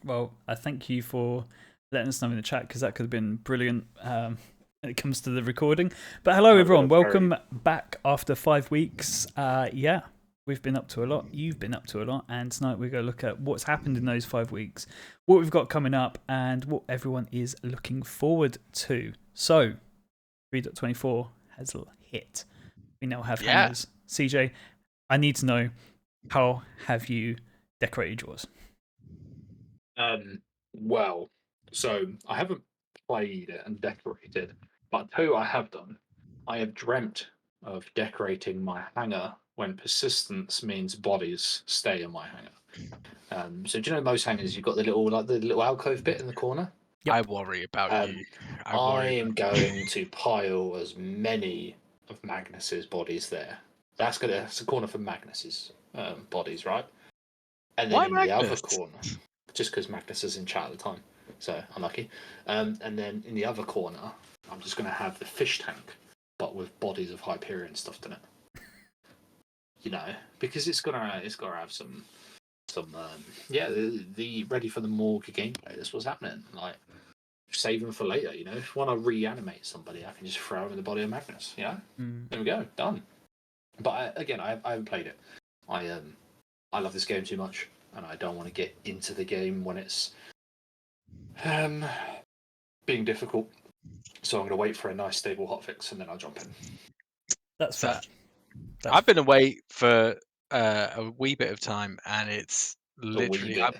Well, I thank you for letting us know in the chat because that could have been brilliant when it comes to the recording. But hello, everyone. Welcome back after 5 weeks. Yeah, we've been up to a lot. You've been up to a lot. And tonight we're going to look at what's happened in those 5 weeks, what we've got coming up, and what everyone is looking forward to. So, 3.24 has hit. We now have hangars. CJ, I need to know, how have you decorated yours? Well, so I haven't played it and decorated, but I tell you what I have done. I have dreamt of decorating my hangar when persistence means bodies stay in my hangar. So do you know most hangars you've got the little alcove bit in the corner? Yep. I worry about you. I am going to pile as many of Magnus's bodies there. That's a corner for Magnus's bodies, right? And then Why in Magnus? the other corner, just because Magnus is in chat at the time, so unlucky. And then in the other corner, I'm just going to have the fish tank, but with bodies of Hyperion stuffed in it. You know, because it's gonna have some the ready for the morgue gameplay. That's what's happening. Like, save them for later. You know, if I want to reanimate somebody, I can just throw them in the body of Magnus. You know, There we go, done. But I haven't played it. I love this game too much, and I don't want to get into the game when it's being difficult. So I'm going to wait for a nice stable hotfix, and then I'll jump in. That's fair. I've been away for a wee bit of time, and it's literally a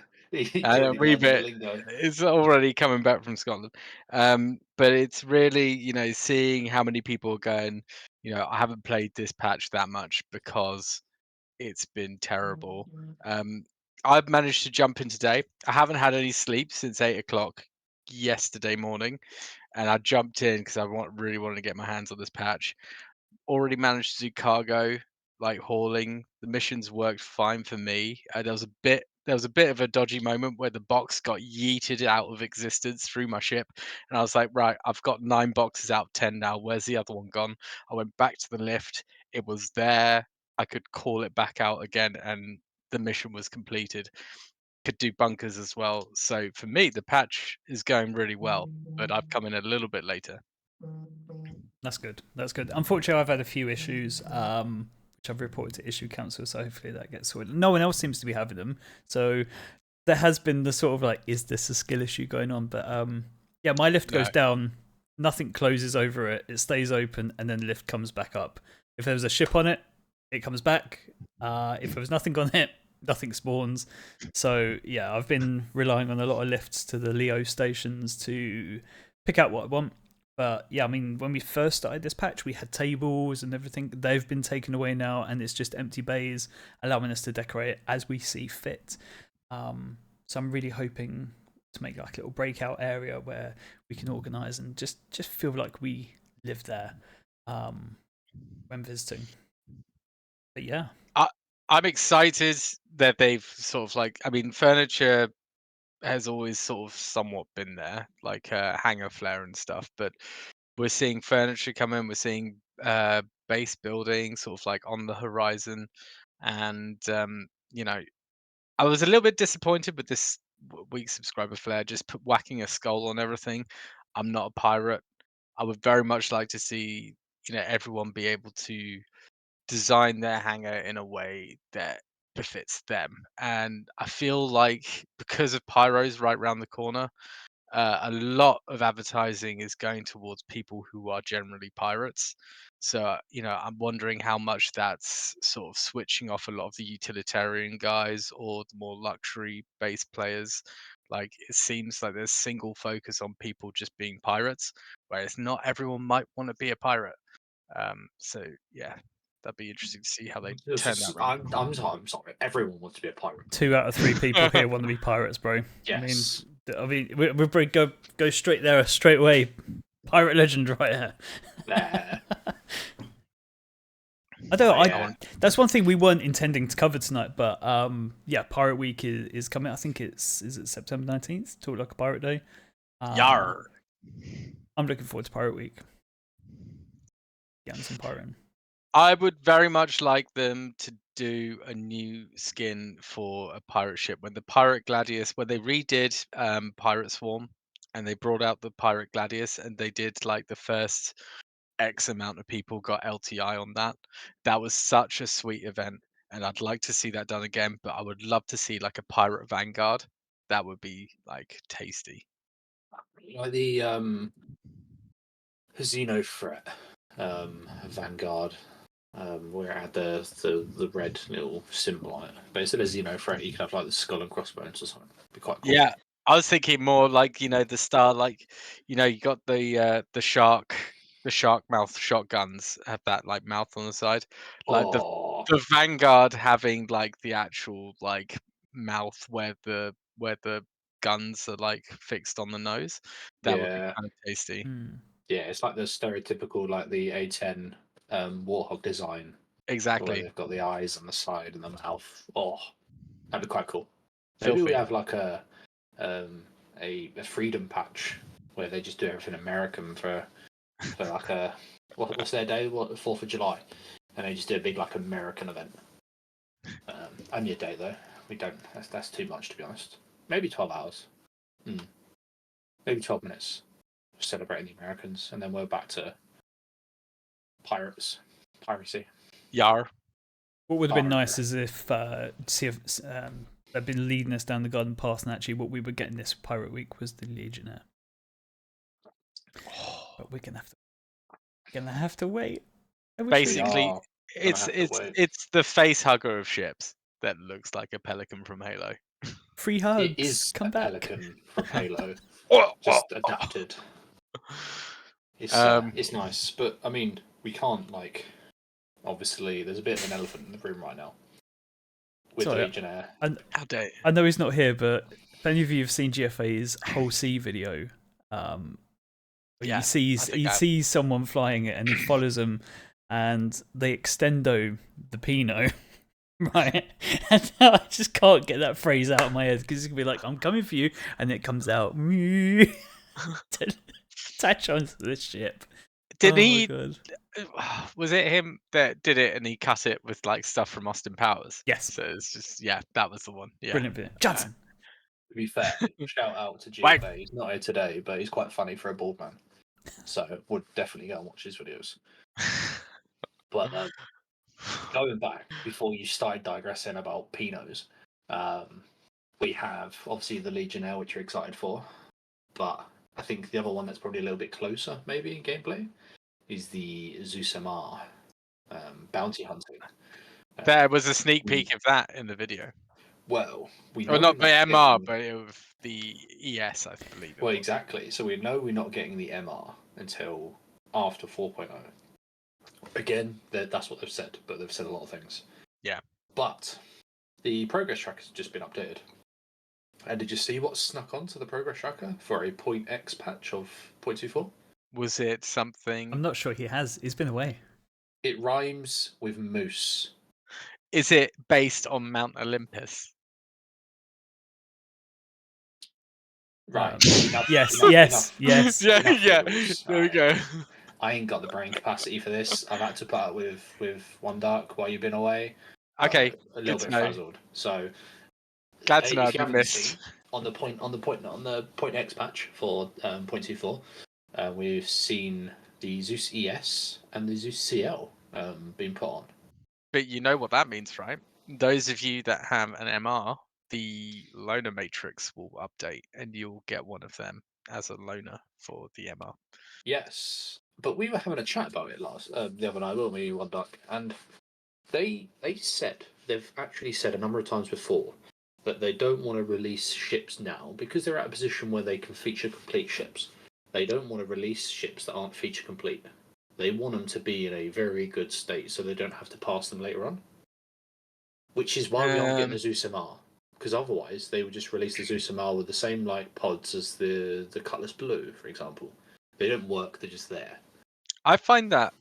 wee bit. It's already coming back from Scotland, but it's really seeing how many people are going. I haven't played this patch that much because it's been terrible. I've managed to jump in today. I haven't had any sleep since 8 o'clock yesterday morning, and I jumped in because I really wanted to get my hands on this patch. Already managed to do cargo, like hauling. The missions worked fine for me. There was a bit of a dodgy moment where the box got yeeted out of existence through my ship, and I was like, right, I've got 9 boxes out of 10 now. Where's the other one gone? I went back to the lift. It was there. I could call it back out again, and the mission was completed. Could do bunkers as well. So for me, the patch is going really well, but I've come in a little bit later. That's good. That's good. Unfortunately, I've had a few issues, which I've reported to issue council, so hopefully that gets sorted. No one else seems to be having them, so there has been the sort of like, is this a skill issue going on? But yeah, my lift goes down, nothing closes over it, it stays open, and then the lift comes back up. If there was a ship on it, it comes back. If there was nothing on it, nothing spawns. So yeah, I've been relying on a lot of lifts to the Leo stations to pick out what I want. But yeah, I mean, when we first started this patch, we had tables and everything. They've been taken away now, and it's just empty bays, allowing us to decorate it as we see fit. So I'm really hoping to make like a little breakout area where we can organise and just feel like we live there when visiting. But yeah, I'm excited that they've sort of like, I mean, furniture has always sort of somewhat been there, like hangar flare and stuff, but we're seeing furniture come in, we're seeing base building sort of like on the horizon, and I was a little bit disappointed with this week's subscriber flare, just whacking a skull on everything. I'm not a pirate. I would very much like to see everyone be able to design their hangar in a way that befits them. And I feel like because of pyros right around the corner, a lot of advertising is going towards people who are generally pirates. So, I'm wondering how much that's sort of switching off a lot of the utilitarian guys or the more luxury base players. Like, it seems like there's single focus on people just being pirates, whereas not everyone might want to be a pirate. So, yeah, that'd be interesting to see how they turn that around. I'm sorry. Everyone wants to be a pirate. 2 out of 3 people here want to be pirates, bro. Yes. I mean, we'll probably go straight there, straight away. Pirate legend right here. I don't know. That's one thing we weren't intending to cover tonight, but yeah, Pirate Week is coming. I think is it September 19th? Talk like a pirate day. Yar. I'm looking forward to Pirate Week. Getting some pirating. I would very much like them to do a new skin for a pirate ship. When the Pirate Gladius, when they redid Pirate Swarm, and they brought out the Pirate Gladius, and they did like the first X amount of people got LTI on that. That was such a sweet event, and I'd like to see that done again. But I would love to see like a Pirate Vanguard. That would be like tasty. Like the Xeno threat Vanguard, where it had the red little symbol on it. But instead of Xeno threat, you could have like the skull and crossbones or something. It'd be quite cool. Yeah, I was thinking more like the star, like you got the shark mouth shotguns have that like mouth on the side, like Oh, the Vanguard having like the actual like mouth where the guns are like fixed on the nose. That would be yeah, kind of tasty. Hmm. yeah. It's like the stereotypical like the A10 Warthog design, where Exactly. they've got the eyes on the side and the mouth. Oh, that'd be quite cool. Maybe we Filthy. have like a freedom patch where they just do everything American for like a what's their day? What, 4th of July, and they just do a big like American event. Only a day though. We don't. That's too much to be honest. Maybe 12 hours. Maybe 12 minutes. Celebrating the Americans, and then we're back to piracy. Yar. What would have been nice Arr. is if they'd been leading us down the garden path, and actually what we were getting this Pirate Week was the Legionnaire. But we're gonna have to wait. I wish we- Basically, are gonna it's have to wait. it's the face hugger of ships that looks like a pelican from Halo. free It hugs. is Come a back. pelican from Halo, Oh, just adapted. Um, It's nice, but I mean, we can't like. Obviously, there's a bit of an elephant in the room right now with Sorry, Legionnaire. How dare you? I know he's not here, but if any of you have seen GFA's whole sea video, where Yeah, he sees someone flying it and he follows them, and they extendo the Pinot, right? And I just can't get that phrase out of my head because it's gonna be like, "I'm coming for you," and it comes out to attach onto the ship. Did Oh my he? God. Was it him that did it and he cut it with like stuff from Austin Powers? Yes, So it's just that was the one. Yeah. brilliant video. Johnson. To be fair, shout out to Wait. GFA. He's not here today, but he's quite funny for a bald man. So would definitely go and watch his videos. But going back before you started digressing about Pinots, we have obviously the Legionnaire, which you're excited for, but I think the other one that's probably a little bit closer, maybe in gameplay, is the Zeus MR bounty hunting. There was a sneak peek of that in the video. Well, we know Well, not we're the not MR, getting... but it was the ES, I believe. Well, exactly. So we know we're not getting the MR until after 4.0. Again, that's what they've said, but they've said a lot of things. Yeah. But the progress tracker has just been updated. And did you see what snuck onto the progress tracker for a .x patch of 0.24? Was it something? I'm not sure he has. He's been away. It rhymes with moose. Is it based on Mount Olympus? Right. Yes. Yeah. Riddles. There we go. I ain't got the brain capacity for this. I've had to put up with One Dark while you've been away. Okay. A little bit frazzled. So Glad to know if I've you been haven't missed. seen on the point X patch for 0.24, we've seen the Zeus ES and the Zeus CL being put on. But you know what that means, right? Those of you that have an MR, the loner matrix will update, and you'll get one of them as a loner for the MR. Yes, but we were having a chat about it the other night, weren't we, One Duck? And they've actually said a number of times before that they don't want to release ships now because they're at a position where they can feature complete ships. They don't want to release ships that aren't feature complete. They want them to be in a very good state so they don't have to pass them later on. Which is why we aren't getting the Zeus MR. Because otherwise they would just release the Zeus MR with the same like pods as the Cutlass Blue, for example. They don't work, they're just there. I find that.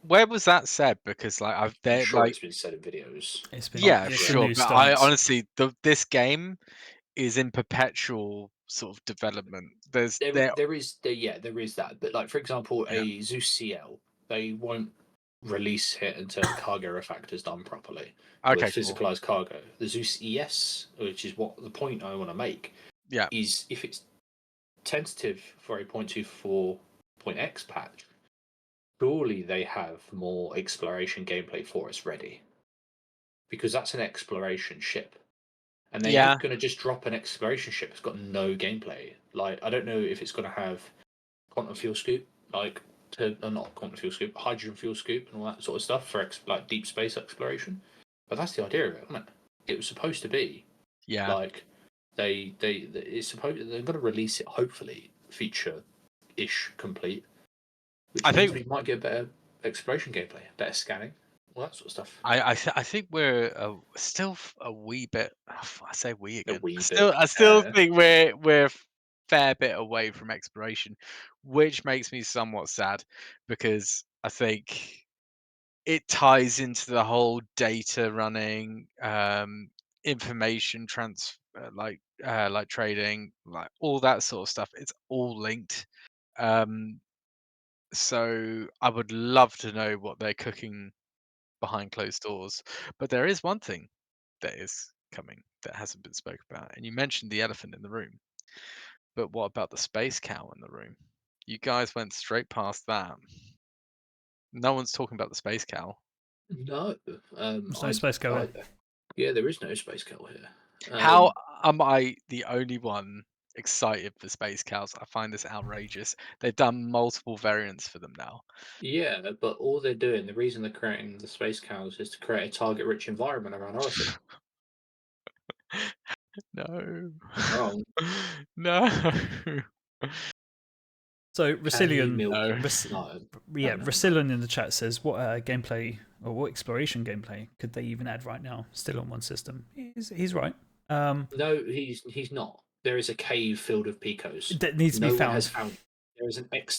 Where was that said? Because like I'm sure it's been said in videos. It's been sure, new but I stance. honestly, this game is in perpetual sort of development. There is that. But like for example, a Zeus CL, they won't release it until the cargo refactor is done properly with Okay, cool. physicalized cargo. The Zeus ES, which is what the point I want to make, Yeah. is if it's tentative for a 0.24.x patch, surely they have more exploration gameplay for us ready. Because that's an exploration ship. And they're Yeah. not going to just drop an exploration ship that's got no gameplay. Like, I don't know if it's going to have quantum fuel scoop, like, not quantum fuel scoop, hydrogen fuel scoop and all that sort of stuff for like deep space exploration. But that's the idea of it, wasn't it? It was supposed to be Yeah. like it's supposed they're going to release it hopefully feature-ish complete, which I means think we might get better exploration gameplay, better scanning, all that sort of stuff. I think we're still a wee bit. I say we A again. wee bit. I still think we're a fair bit away from exploration, which makes me somewhat sad because I think it ties into the whole data running, information like trading, like all that sort of stuff. It's all linked. Um, so I would love to know what they're cooking behind closed doors. But there is one thing that is coming that hasn't been spoken about. And you mentioned the elephant in the room. But what about the space cow in the room? You guys went straight past that. No one's talking about the space cow. No, There's no space cow here. yeah, there is no space cow here. How am I the only one excited for space cows? I find this outrageous. They've done multiple variants for them now. Yeah, but all they're doing, the reason they're creating the space cows is to create a target-rich environment around Orison. No. Wrong. No. So Can you Resilient, milk? No. yeah, No. Resilient in the chat says what gameplay or what exploration gameplay could they even add right now? Still on one system. He's right. No, he's not. There is a cave filled with picos. That needs to be No one has found. found.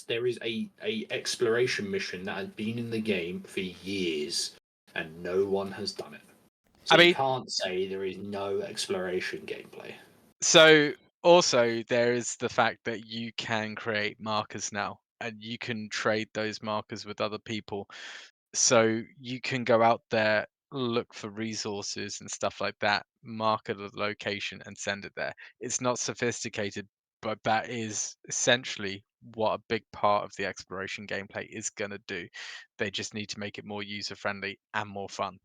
There is a exploration mission that has been in the game for years, and no one has done it. So I you mean, can't say there is no exploration gameplay. so also there is the fact that you can create markers now and you can trade those markers with other people. So you can go out there, look for resources and stuff like that, mark a location and send it there. It's not sophisticated, but that is essentially what a big part of the exploration gameplay is going to do. They just need to make it more user friendly and more fun.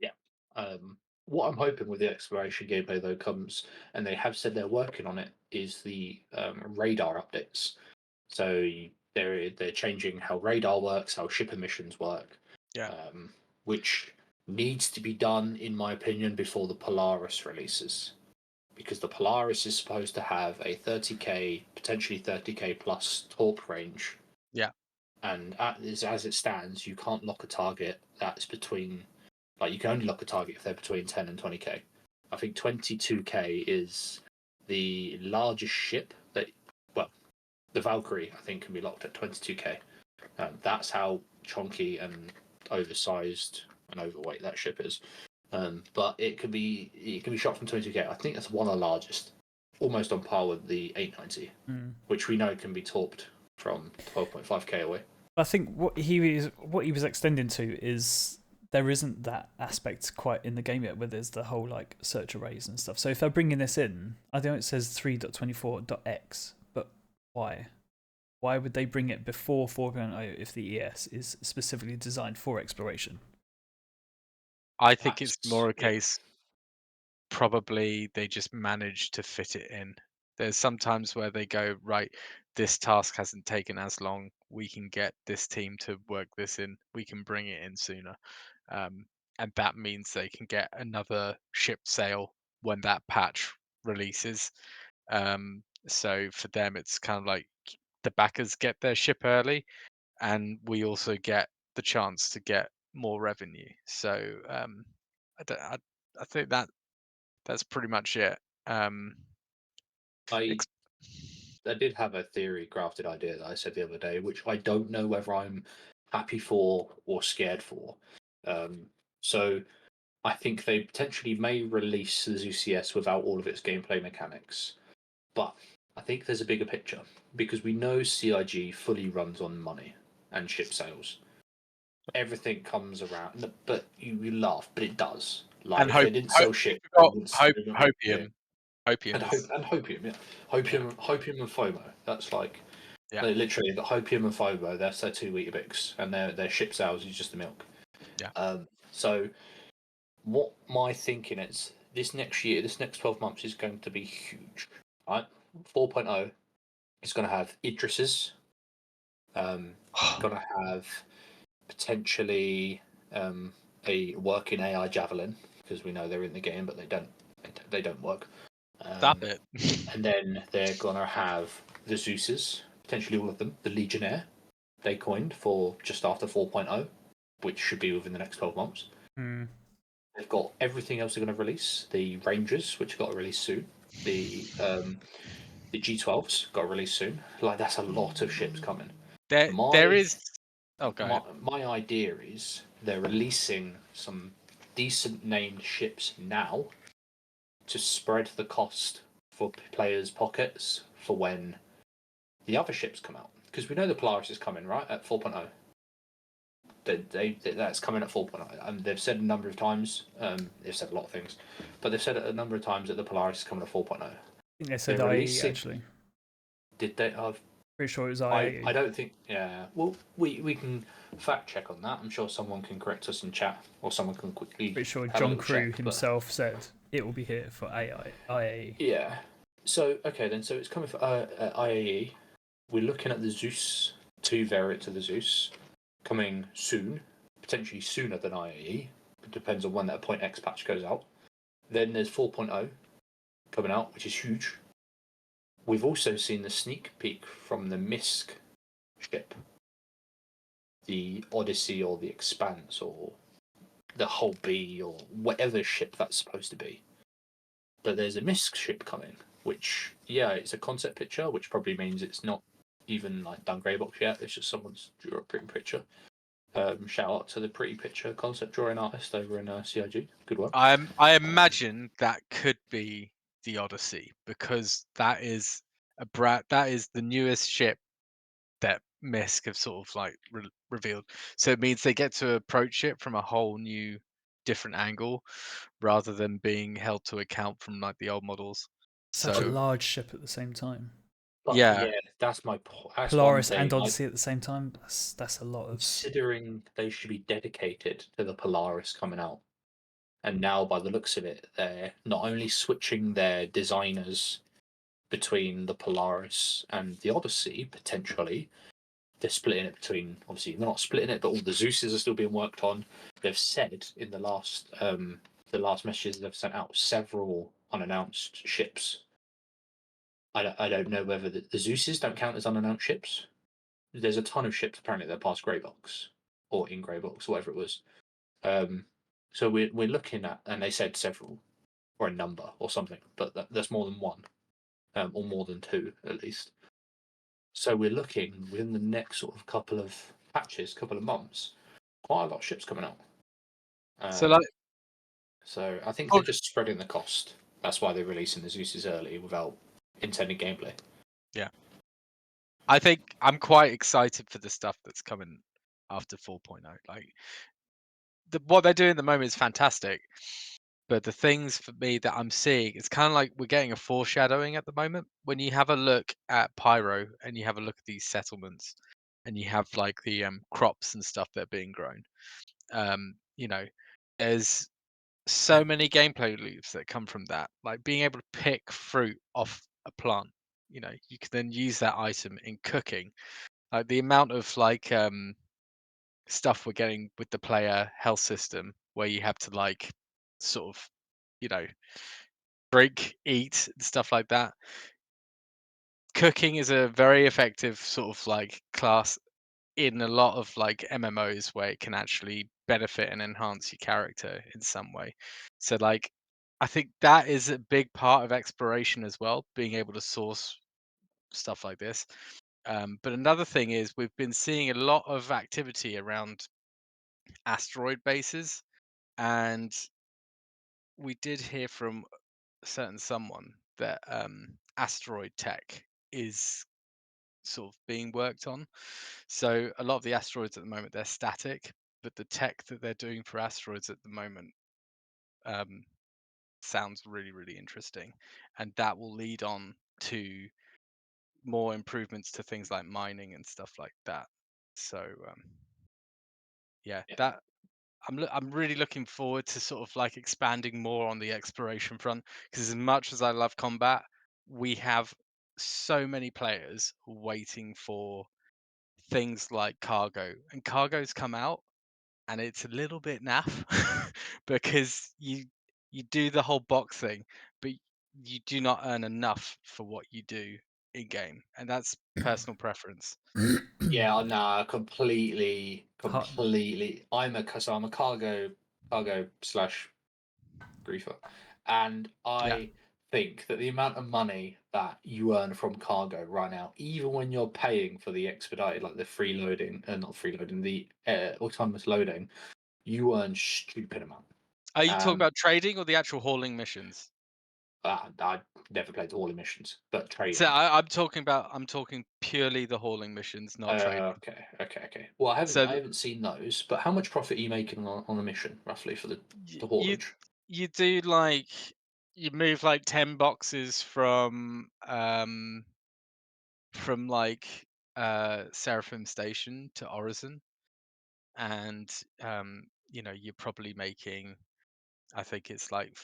Yeah. What I'm hoping with the exploration gameplay though comes, and they have said they're working on it, is the radar updates. So they're changing how radar works, how ship emissions work, Yeah. which needs to be done, in my opinion, before the Polaris releases, because the Polaris is supposed to have a 30k, potentially 30k plus torp range. Yeah. And as it stands, you can't lock a target that's between, like, you can only lock a target if they're between 10 and 20k. I think 22k is the largest ship that, well, the Valkyrie, I think, can be locked at 22k. That's how chunky and oversized and overweight that ship is. But it can be shot from 22k. I think that's one of the largest, almost on par with the 890, which we know can be torped from 12.5k away. I think what he was extending to is there isn't that aspect quite in the game yet, where there's the whole like search arrays and stuff. So if they're bringing this in, I know it says 3.24.x, but why? Why would they bring it before 4.0 if the ES is specifically designed for exploration? I think it's more a case, probably they just manage to fit it in. There's sometimes where they go, right, this task hasn't taken as long. We can get this team to work this in. We can bring it in sooner. And that means they can get another ship sale when that patch releases. So for them, it's kind of like the backers get their ship early, and we also get the chance to get more revenue. So I think that's pretty much it. I Ex- I did have a theory crafted idea that I said the other day, which I don't know whether I'm happy for or scared for. So I think they potentially may release the Zeus CS without all of its gameplay mechanics. But I think there's a bigger picture, because we know CIG fully runs on money and ship sales. everything comes around. But you laugh, but it does. Like And if they didn't sell shit, they wouldn't. Yeah. hopium And is hopium, yeah, yeah, hopium and FOMO. That's like yeah, literally the hopium and FOMO. That's their two Weetabix, and their ship sales is just the milk. yeah. So what my thinking is, this next year, this next 12 months is going to be huge, right? 4.0 is going to have Idrises, going to have potentially a working AI javelin, because we know they're in the game, but they don't work. Stop it. And then they're gonna have the Zeuses, potentially all of them, the Legionnaire they coined for just after 4.0, which should be within the next 12 months. Hmm. They've got everything else they're going to release. The Rangers, which got to release soon. The G12s got to release soon. Like that's a lot of ships coming. There My is. Oh, go ahead. my idea is they're releasing some decent named ships now to spread the cost for players' pockets for when the other ships come out. Because we know the Polaris is coming, right, at 4.0. That's coming at 4.0. And they've said a number of times, they've said a lot of things, but they've said it a number of times that the Polaris is coming at 4.0. I think they said They're IE releasing. actually. Did they? Pretty sure it was I IE. don't think. Yeah. Well, we can fact check on that. I'm sure someone can correct us in chat, or someone can quickly Pretty sure have a John little Crew check. But himself said it will be here for IAE. yeah. So okay then. So it's coming for IAE. We're looking at the Zeus 2 variant of the Zeus coming soon, potentially sooner than IAE. It depends on when that Point X patch goes out. Then there's 4.0 coming out, which is huge. We've also seen the sneak peek from the Misk ship, the Odyssey or the Expanse or the Hull B or whatever ship that's supposed to be. But there's a Misk ship coming, which, yeah, it's a concept picture, which probably means it's not even like done grey box yet. It's just someone's drew a pretty picture. Shout out to the pretty picture concept drawing artist over in CIG. Good work. I imagine that could be the Odyssey because that is that is the newest ship that Misk have sort of like revealed. So it means they get to approach it from a whole new, different angle, rather than being held to account from like the old models. Such a So large ship at the same time. But yeah, yeah, that's my that's one Polaris thing. and Odyssey at the same time. That's a lot of. Considering they should be dedicated to the Polaris coming out, and now by the looks of it, they're not only switching their designers between the Polaris and the Odyssey potentially, they're splitting it between. Obviously, they're not splitting it, but all the Zeuses are still being worked on. They've said in the last messages they've sent out several unannounced ships. I don't know whether the Zeuses don't count as unannounced ships. There's a ton of ships apparently that pass grey box or in grey box, whatever it was. Um, so we're looking at, and they said several or a number or something, but that's more than one, or more than two at least. So we're looking within the next sort of couple of patches, couple of months, quite a lot of ships coming out. so like So I think oh, they're just spreading the cost. That's why they're releasing the Zeus's early without intended gameplay. yeah, I think I'm quite excited for the stuff that's coming after 4.0. Like what they're doing at the moment is fantastic. But the things for me that I'm seeing, it's kind of like we're getting a foreshadowing at the moment. When you have a look at Pyro and you have a look at these settlements and you have like the crops and stuff that are being grown, you know, there's so many gameplay loops that come from that. Like being able to pick fruit off a plant, you can then use that item in cooking. Like the amount of like stuff we're getting with the player health system where you have to like sort of you know drink, eat, and stuff like that. Cooking is a very effective sort of like class in a lot of like MMOs where it can actually benefit and enhance your character in some way. So like I think that is a big part of exploration as well, being able to source stuff like this. But another thing is we've been seeing a lot of activity around asteroid bases, and we did hear from a certain someone that asteroid tech is sort of being worked on. So a lot of the asteroids at the moment they're static, but the tech that they're doing for asteroids at the moment sounds really, really interesting, and that will lead on to more improvements to things like mining and stuff like that. So yeah, Yeah. that I'm really looking forward to sort of like expanding more on the exploration front, because as much as I love combat, we have so many players waiting for things like cargo, and cargo's come out and it's a little bit naff because you do the whole box thing, but you do not earn enough for what you do in game, and that's personal preference. Yeah, no, completely, Car- completely. I'm a cargo slash griefer, and Yeah. I think that the amount of money that you earn from cargo right now, even when you're paying for the expedited, like the freeloading, not freeloading, the autonomous loading, you earn stupid amount. Are you talking Um, about trading or the actual hauling missions? I never played all emissions, but So trading. I'm talking purely the hauling missions, not trading. Okay. Well, So I haven't seen those, but how much profit are you making on a mission roughly for the you haulage? you do like you move like 10 boxes from like Seraphim Station to Orison, and you're probably making, I think it's like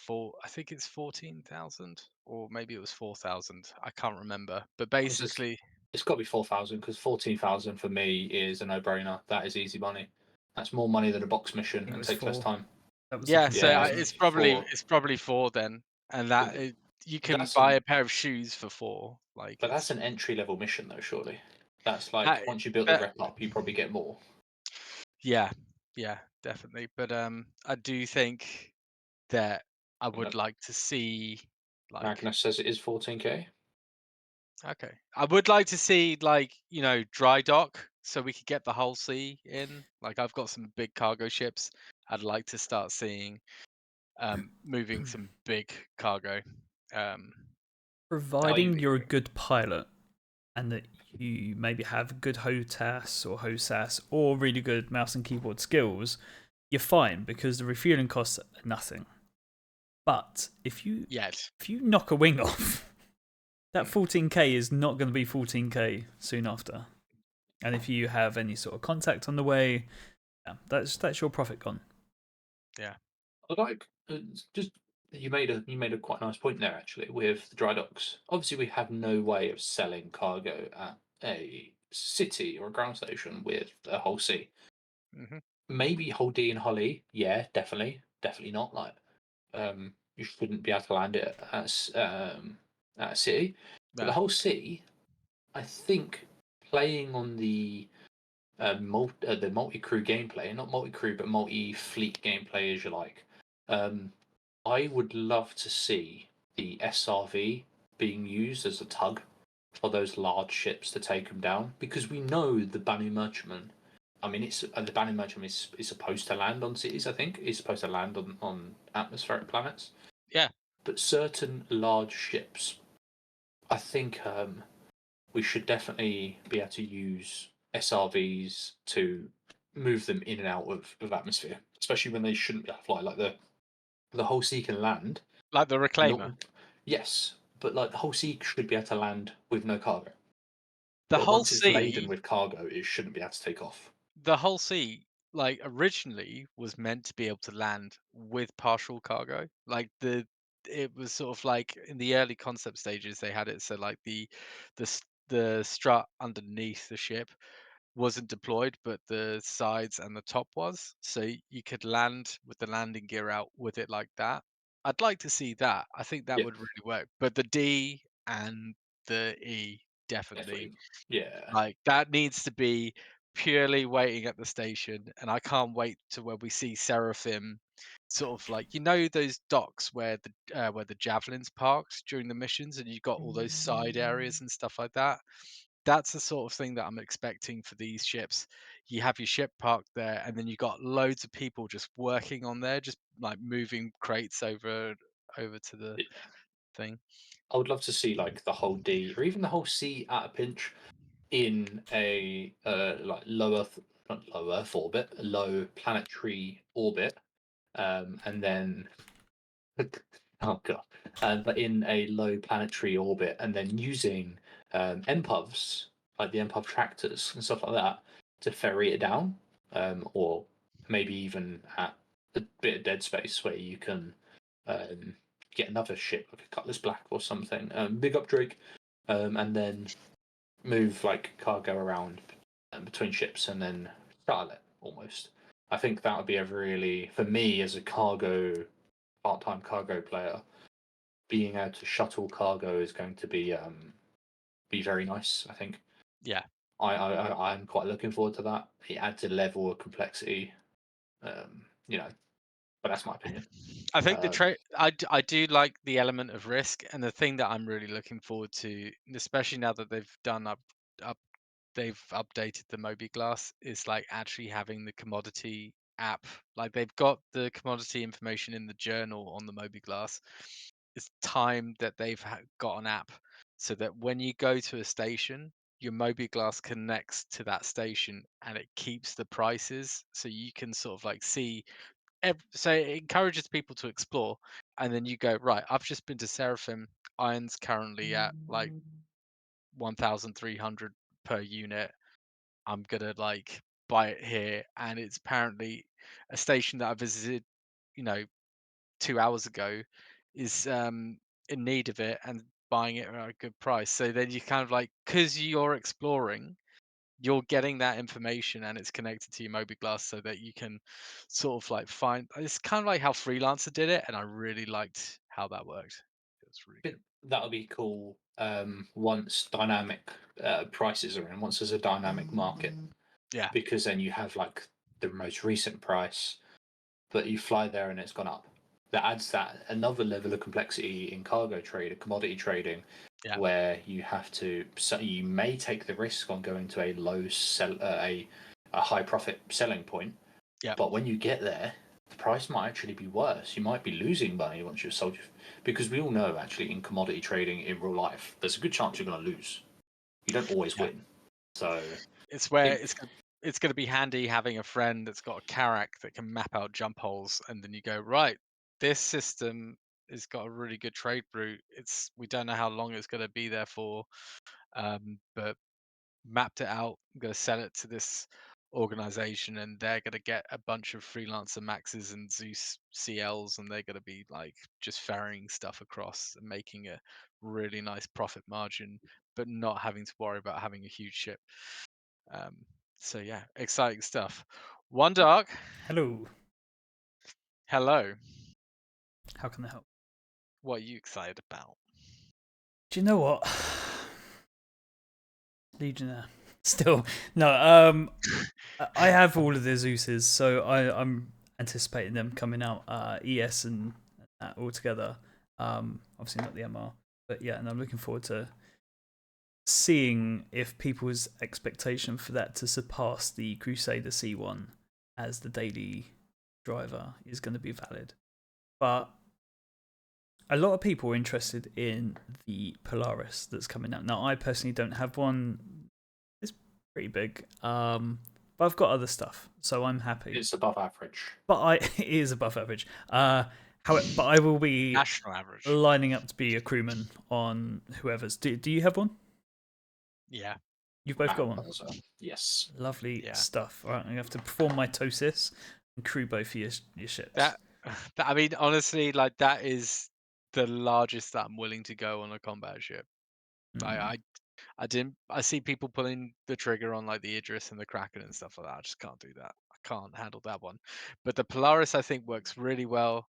I think it's 14,000, or maybe it was 4,000. I can't remember. But Honestly, basically, it's got to be 4,000 because 14,000 for me is a no-brainer. That is easy money. That's more money than a box I mission think it and was takes less 4. time. That was the yeah. So figure, Yeah, wasn't it? it's probably 4. four then, and But you can that's buy an a pair of shoes for four. Like but that's it's an entry-level mission though, surely. That's like that, once you build the that rep up, you probably get more. yeah, yeah, definitely. But I do think that I would like to see like Magnus says it is 14k. okay. I would like to see like, dry dock so we could get the whole sea in. Like I've got some big cargo ships. I'd like to start seeing moving some big cargo. Um that would I Providing be you're a great. good pilot and that you maybe have good HOTAS or HOSAS or really good mouse and keyboard skills, you're fine because the refueling costs are nothing. But Yes. if you knock a wing off, that Mm, 14k is not going to be 14k soon after. And if you have any sort of contact on the way, yeah, that's your profit gone. yeah. like just you made a quite nice point there actually with the dry docks. Obviously, we have no way of selling cargo at a city or a ground station with a whole sea. Hmm. Maybe whole D and Holly, yeah, definitely not. Like, you shouldn't be able to land it at a city, but the Yeah. whole sea, I think, playing on the multi-crew gameplay, not multi-crew but multi-fleet gameplay as you like. I would love to see the SRV being used as a tug for those large ships to take them down because we know the Banu Merchantman. I mean, it's the Banu Merchantman is supposed to land on cities. I think it's supposed to land on atmospheric planets, Yeah. but certain large ships, I think we should definitely be able to use SRVs to move them in and out of atmosphere, especially when they shouldn't be able to fly. Like the whole sea can land. Like the reclaimer. No, yes, but like the whole sea should be able to land with no cargo. The But whole once it's laden sea with cargo, it shouldn't be able to take off. the whole sea like originally was meant to be able to land with partial cargo. Like it was sort of like in the early concept stages they had it so like the strut underneath the ship wasn't deployed, but the sides and the top was. So you could land with the landing gear out with it like that. I'd like to see that. I think that Yeah, would really work. But the D and the E definitely, definitely. Yeah, like that needs to be purely waiting at the station. And I can't wait to where we see Seraphim sort of like those docks where the javelins parked during the missions and you've got all those side areas and stuff like that. That's the sort of thing that I'm expecting for these ships. You have your ship parked there, and then you got loads of people just working on there, just like moving crates over to the yeah. thing. I would love to see like the whole D or even the whole C at a pinch in a like not low Earth orbit, a low planetary orbit, and then oh god, but in a low planetary orbit, and then using MPOVs like the MPOV tractors and stuff like that to ferry it down, or maybe even at a bit of dead space where you can um, get another ship like a Cutlass Black or something, big up Drake, and then move like cargo around between ships and then style it almost. I think that would be a really, for me as a part-time cargo player, being able to shuttle cargo is going to be very nice. I think Yeah. I'm quite looking forward to that. It adds a level of complexity, you know, but that's my opinion. I think Um, I do like the element of risk, and the thing that I'm really looking forward to, especially now that they've done up they've updated the Moby Glass, is like actually having the commodity app. Like they've got the commodity information in the journal on the Moby Glass. It's time that they've got an app so that when you go to a station, your Moby Glass connects to that station and it keeps the prices, so you can sort of like see. So it encourages people to explore, and then you go, right, I've just been to Seraphim. Iron's currently at like 1,300 per unit. I'm gonna like buy it here, and it's apparently a station that I visited, you know, 2 hours ago, is in need of it and buying it at a good price. So then you kind of like, because you're exploring, you're getting that information and it's connected to your Moby Glass so that you can sort of like find. It's kind of like how Freelancer did it, and I really liked how that worked. It was really good. that would be cool once dynamic prices are in, once there's a dynamic market, Yeah, because then you have like the most recent price, but you fly there and it's gone up. That adds that another level of complexity in cargo trade, commodity trading, yeah, where you have to. So you may take the risk on going to a low sell, a high profit selling point, yeah, but when you get there, the price might actually be worse. You might be losing money once you've sold. Because we all know actually in commodity trading in real life, there's a good chance you're going to lose. You don't always yeah. win. So I It's where think it's going to be handy having a friend that's got a Karak that can map out jump holes, and then you go, right, this system has got a really good trade route. We don't know how long it's going to be there for, but mapped it out. I'm going to sell it to this organization, and they're going to get a bunch of freelancer maxes and Zeus CLs, and they're going to be like just ferrying stuff across and making a really nice profit margin, but not having to worry about having a huge ship. Um, so yeah, exciting stuff. One Dark, Hello. hello. How can I help? What are you excited about? Do you know what? Legionnaire. Still, no. I have all of the Zeuses, so I'm anticipating them coming out ES and that all together. Obviously not the MR, but yeah, and I'm looking forward to seeing if people's expectation for that to surpass the Crusader C1 as the daily driver is going to be valid. But a lot of people are interested in the Polaris that's coming out. Now, I personally don't have one. It's pretty big. But I've got other stuff, so I'm happy. it's above average. But it is above average. But I will be National average. lining up to be a crewman on whoever's. Do you have one? Yeah, You've both got one. Yes. Lovely yeah. stuff. All right, I'm gonna have to perform mitosis and crew both of your ships. That, I mean, honestly, like that is the largest that I'm willing to go on a combat ship. Mm. I didn't. I see people pulling the trigger on like the Idris and the Kraken and stuff like that. I just can't do that. I can't handle that one. But the Polaris, I think, works really well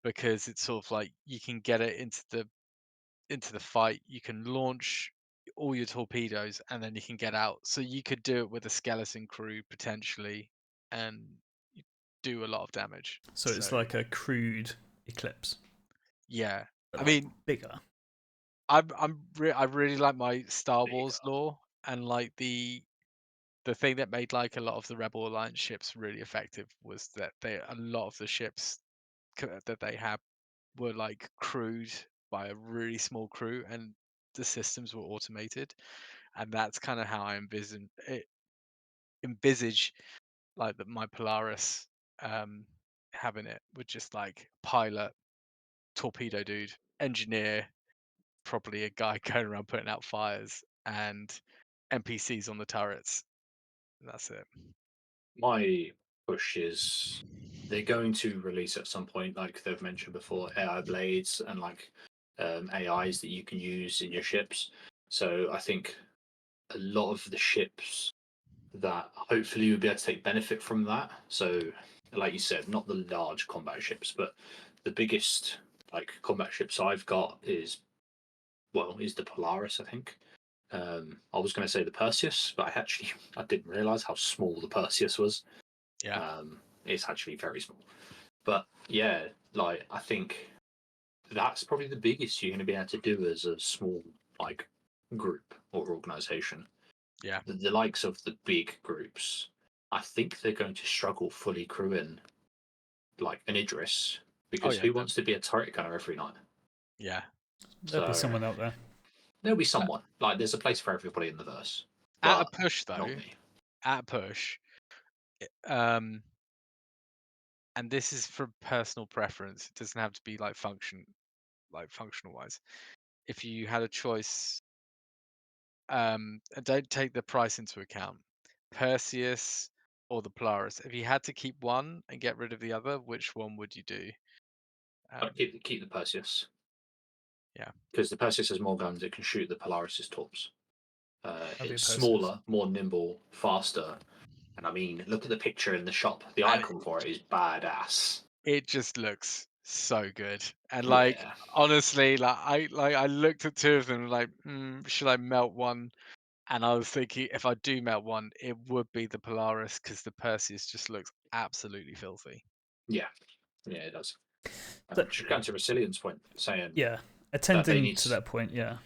because it's sort of like you can get it into the fight. You can launch all your torpedoes and then you can get out. So you could do it with a skeleton crew potentially, and you do a lot of damage. So it's like a crude Eclipse, yeah, but I like mean, bigger. I really like my Star Wars lore, and like the thing that made like a lot of the Rebel Alliance ships really effective was that a lot of the ships that they had were like crewed by a really small crew, and the systems were automated, and that's kind of how I envision it envisage like that my Polaris having it with just like pilot, torpedo dude, engineer, probably a guy going around putting out fires, and NPCs on the turrets. And that's it. My push is they're going to release at some point, like they've mentioned before, AI blades and like AIs that you can use in your ships. So I think a lot of the ships that hopefully you'll be able to take benefit from that. So, like you said, not the large combat ships, but the biggest like combat ships I've got is the Polaris, I think. I was going to say the Perseus, but I didn't realize how small the Perseus was. Yeah. It's actually very small. But yeah, like I think that's probably the biggest you're going to be able to do as a small like group or organization. Yeah. The likes of the big groups, I think they're going to struggle fully crewing like an Idris because yeah, who wants to be a turret gunner every night? Yeah. There'll be So someone out there. there'll be someone. Like there's a place for everybody in the verse. At a But push though, not me. and this is for personal preference. It doesn't have to be like functional wise. If you had a choice, and don't take the price into account, Perseus or the Polaris. If you had to keep one and get rid of the other, which one would you do? I'd keep the Perseus. Yeah. Because the Perseus has more guns, it can shoot the Polaris's torps. That'd be a It's Perseus. smaller, more nimble, faster. And I mean, look at the picture in the shop. The And icon for it is badass. it just looks so good. And like Yeah. honestly, I looked at two of them and like, should I melt one? And I was thinking if I do melt one, it would be the Polaris because the Perseus just looks absolutely filthy. Yeah, it does. But- Just going to Resilience point, saying Yeah, they attending need to that point, yeah.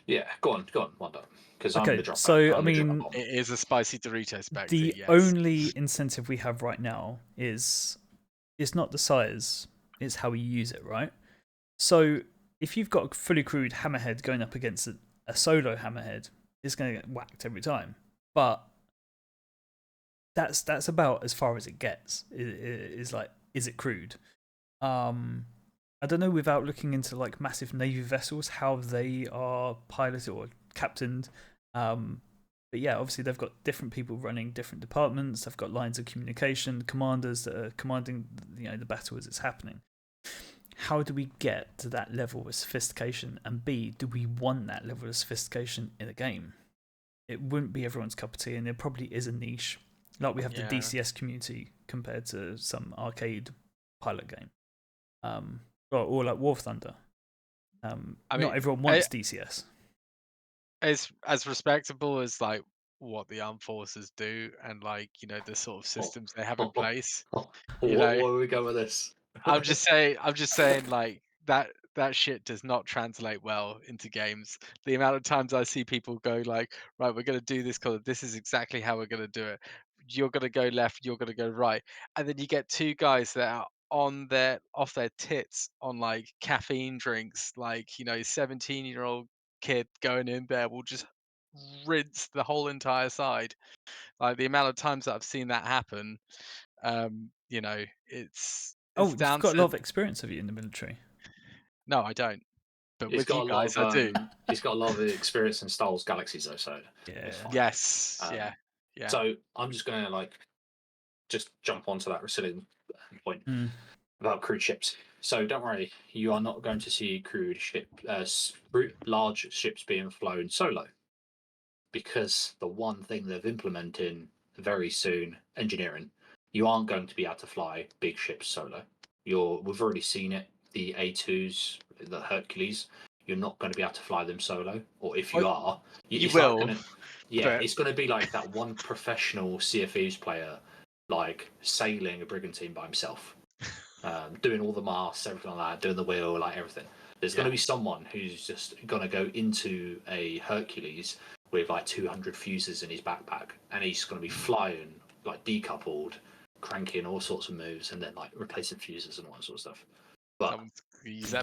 Yeah, go on, Wanda. Because I'm Okay, the dropout. so, I'm I the drop mean, bomb. It is a spicy Dorito spectre. the Yes. only incentive we have right now is it's not the size, it's how we use it, right? So if you've got a fully crewed hammerhead going up against a solo hammerhead, it's going to get whacked every time. But that's about as far as it gets. Is like, is it crewed? I don't know, without looking into like massive navy vessels, how they are piloted or captained. But yeah, obviously they've got different people running different departments. They've got lines of communication, commanders that are commanding the battle as it's happening. How do we get to that level of sophistication? And B, do we want that level of sophistication in a game? It wouldn't be everyone's cup of tea, and there probably is a niche. Like we have the DCS community compared to some arcade pilot game. Or like War Thunder. Not everyone wants DCS. As respectable as like what the armed forces do and like the sort of systems they have in place. Where we go with this? I'm just saying like that shit does not translate well into games. The amount of times I see people go like, right, we're gonna do this color, this is exactly how we're gonna do it. You're gonna go left, you're gonna go right. And then you get two guys that are off their tits on like caffeine drinks, like 17-year-old kid going in there will just rinse the whole entire side. Like the amount of times that I've seen that happen, it's You've down got a to lot of experience of you in the military. no, I don't. But He's with got you a lot guys, of I do. he's got a lot of experience in Star Wars Galaxies though, so Yeah. it's fine. Yes. Yeah. Yeah. So I'm just gonna just jump onto that resilient point about crewed ships. So don't worry, you are not going to see large ships being flown solo, because the one thing they've implemented very soon, engineering, you aren't going to be able to fly big ships solo. We've already seen it. The A2s, the Hercules, you're not going to be able to fly them solo, or if you are, you will. it's going to be like that one professional Sea of Thieves player, like sailing a brigantine by himself, doing all the masts, everything like that, doing the wheel, like everything. There's going to be someone who's just going to go into a Hercules with like 200 fuses in his backpack, and he's going to be flying like decoupled, cranking all sorts of moves, and then like replacing fuses and all that sort of stuff. But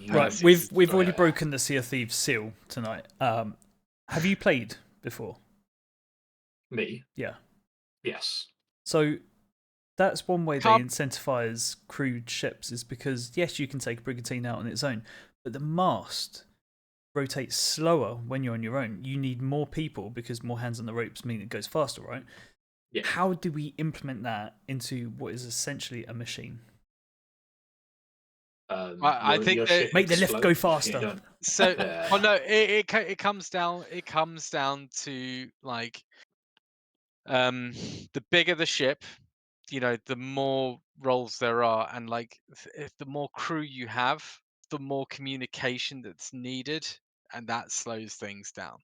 right, we've already broken the Sea of Thieves seal tonight. Have you played before? Me? Yeah. Yes. So that's one way they Can't- incentivize crewed ships, is because, yes, you can take a brigantine out on its own, but the mast rotates slower when you're on your own. You need more people because more hands on the ropes mean it goes faster, right? Yeah. How do we implement that into what is essentially a machine? I think your that- ship Make the lift go explode if you faster. don't- So, Yeah. well, no, it comes down. It comes down to like, the bigger the ship, the more roles there are, and like, if the more crew you have, the more communication that's needed, and that slows things down.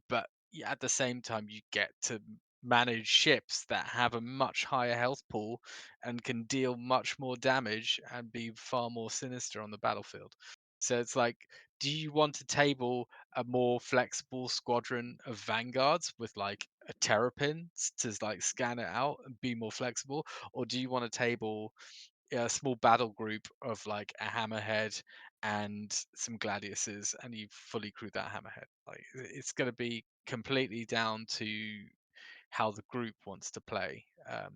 But yeah, at the same time, you get to manage ships that have a much higher health pool and can deal much more damage and be far more sinister on the battlefield. So it's like, do you want to table a more flexible squadron of vanguards with like a terrapin to like scan it out and be more flexible, or do you want to table a small battle group of like a hammerhead and some gladiuses, and you fully crew that hammerhead? Like, it's going to be completely down to how the group wants to play. I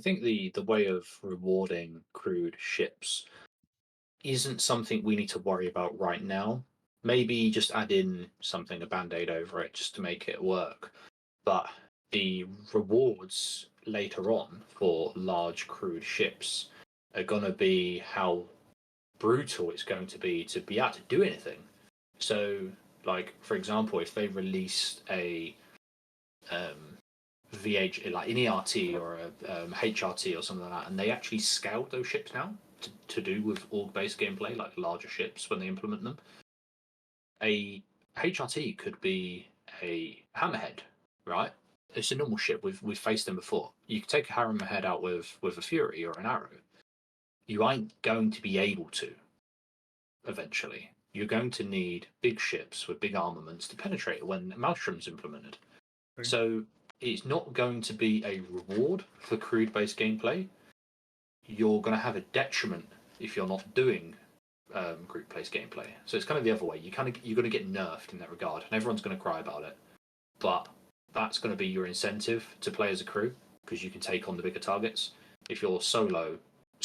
think the way of rewarding crewed ships isn't something we need to worry about right now. Maybe just add in something, a band-aid over it, just to make it work. But the rewards later on for large crewed ships are going to be how brutal it's going to be able to do anything. So, like for example, if they released a VH like an ERT or a HRT or something like that, and they actually scaled those ships now to do with org-based gameplay, like larger ships when they implement them. A HRT could be a hammerhead, right? It's a normal ship. We've faced them before. You could take a hammerhead out with a fury or an arrow. You ain't going to be able to eventually. You're going to need big ships with big armaments to penetrate it when Maelstrom's implemented. True. So it's not going to be a reward for crude based gameplay. You're going to have a detriment if you're not doing group based gameplay. So it's kind of the other way. You're going to get nerfed in that regard, and everyone's going to cry about it. But that's going to be your incentive to play as a crew because you can take on the bigger targets. If you're solo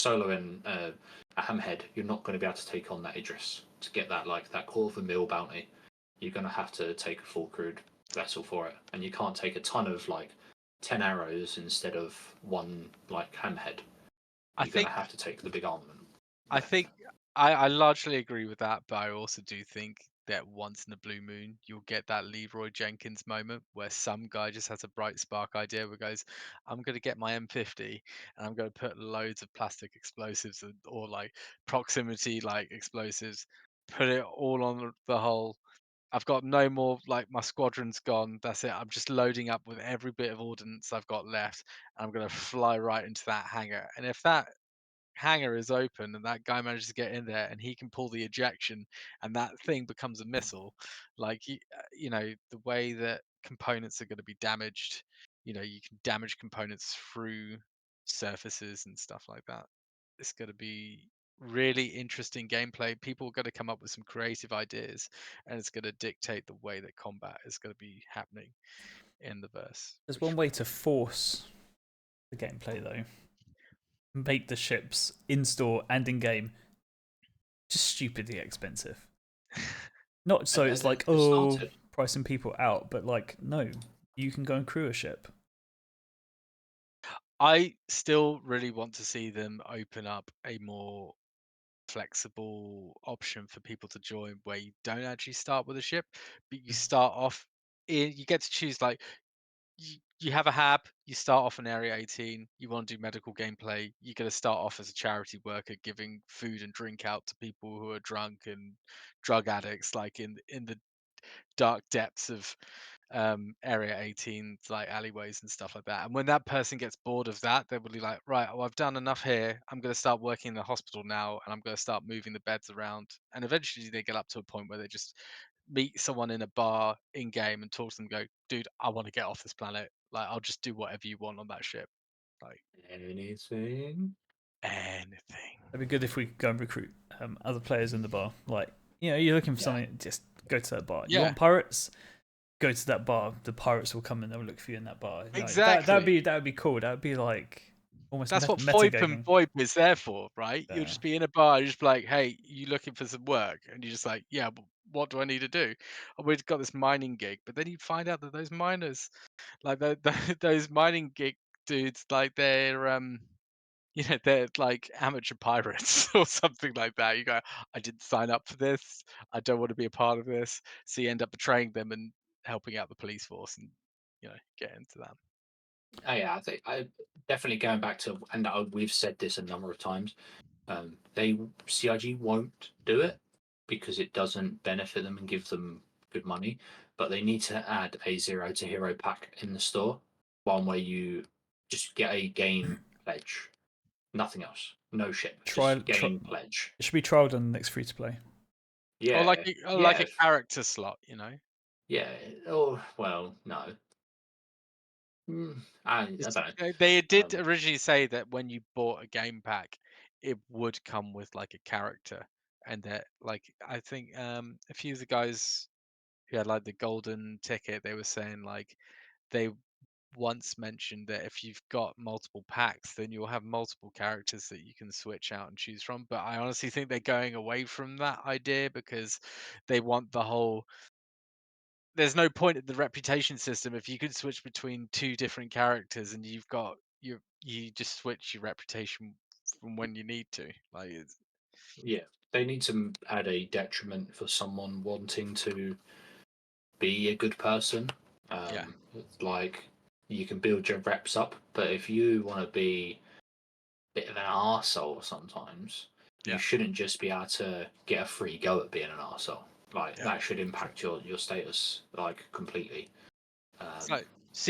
in a hamhead, you're not going to be able to take on that Idris to get that quarter of a mil bounty. You're going to have to take a full crewed vessel for it, and you can't take a ton of 10 arrows instead of one hamhead. I You're going think to have to take the big armament. I think I largely agree with that, but I also do think that once in a blue moon, you'll get that Leroy Jenkins moment where some guy just has a bright spark idea where goes, I'm going to get my M50 and I'm going to put loads of plastic explosives or like proximity like explosives, put it all on the hull. I've got no more, like my squadron's gone. That's it. I'm just loading up with every bit of ordnance I've got left. And I'm going to fly right into that hangar. And if that hangar is open and that guy manages to get in there and he can pull the ejection and that thing becomes a missile, like the way that components are going to be damaged, you can damage components through surfaces and stuff like that. It's going to be really interesting gameplay. People are going to come up with some creative ideas, and it's going to dictate the way that combat is going to be happening in the verse. There's one way to force the gameplay, though. Make the ships in store and in game just stupidly expensive. Not so it's like, oh, pricing people out, but no, you can go and crew a ship. I still really want to see them open up a more flexible option for people to join where you don't actually start with a ship, but you start off you get to choose like you have a hab, you start off in area 18, you want to do medical gameplay, you're going to start off as a charity worker giving food and drink out to people who are drunk and drug addicts, like in the dark depths of area 18, like alleyways and stuff like that. And when that person gets bored of that, they will be like, right, well, I've done enough here, I'm going to start working in the hospital now, and I'm going to start moving the beds around. And eventually they get up to a point where they just meet someone in a bar in game and talk to them and go, dude, I want to get off this planet, like I'll just do whatever you want on that ship, like Anything. It'd be good if we could go and recruit other players in the bar. Like, you're looking for something, just go to that bar. You Yeah. want pirates? go to that bar, the pirates will come and they'll look for you in that bar. Like, Exactly. that'd be cool. That'd be like almost That's what meta FOIP and gaming. VoIP is there for, right? You'll Yeah. just be in a bar, you just be like, "Hey, you looking for some work?" And you're just like, "Yeah, but what do I need to do?" "Oh, we've got this mining gig," but then you find out that those miners, like those mining gig dudes, like they're like amateur pirates or something like that. You go, "I didn't sign up for this. I don't want to be a part of this." So you end up betraying them and helping out the police force, and get into that. Oh, yeah, I think I definitely going back to, and we've said this a number of times. They CIG won't do it because it doesn't benefit them and give them good money. But they need to add a zero to hero pack in the store, one where you just get a game pledge, nothing else, no ship, Try, just game pledge. it should be trialed on the next free to play. Yeah, Or like yeah, a character slot, yeah. Oh well, no. I don't know. They did Um, originally say that when you bought a game pack, it would come with like a character, and that like I think a few of the guys who had like the golden ticket, they were saying like they once mentioned that if you've got multiple packs, then you'll have multiple characters that you can switch out and choose from. But I honestly think they're going away from that idea because they want the whole there's no point in the reputation system if you can switch between two different characters and you just switch your reputation from when you need to. Like yeah, they need to add a detriment for someone wanting to be a good person. yeah, Like you can build your reps up, but if you want to be a bit of an arsehole sometimes, you yeah, shouldn't just be able to get a free go at being an arsehole. Like yeah. that should impact your status like completely. It's like 'Cause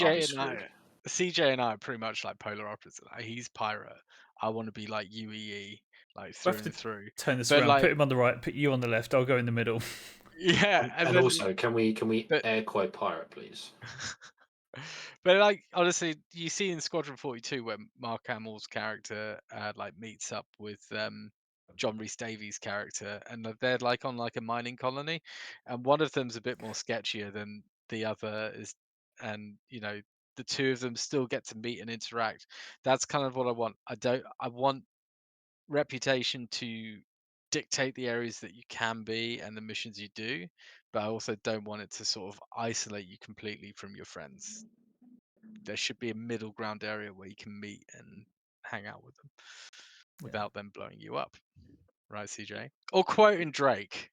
I'll be screwed. CJ and I are pretty much like polar opposites. Like he's pirate. I want to be like UEE, like We'll through have to and through. turn this But around. Put like him on the right. Put you on the left. I'll go in the middle. yeah, and And then also, can we but air quote pirate, please? but like honestly, you see in Squadron 42 when Mark Hamill's character like meets up with John Rhys Davies' character, and they're like on like a mining colony, and one of them's a bit more sketchier than the other is, and the two of them still get to meet and interact. That's kind of what I want. I want reputation to dictate the areas that you can be and the missions you do, but I also don't want it to sort of isolate you completely from your friends. There should be a middle ground area where you can meet and hang out with them Yeah. without them blowing you up, right, CJ? Or quoting Drake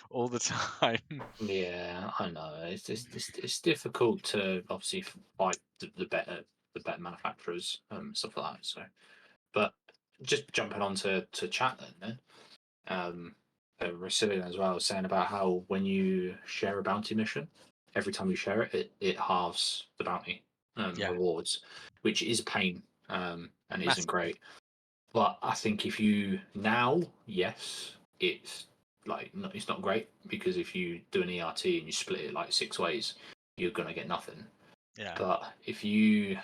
all the time. Yeah, I know. It's difficult to obviously fight the better manufacturers, stuff like that. So, but just jumping on to chat then. Resilient as well was saying about how when you share a bounty mission, every time you share it halves the bounty Yeah, rewards, which is a pain and isn't massive. great. But I think if you now, yes, it's it's not great because if you do an ERT and you split it like 6 ways, you're gonna get nothing. Yeah, But if you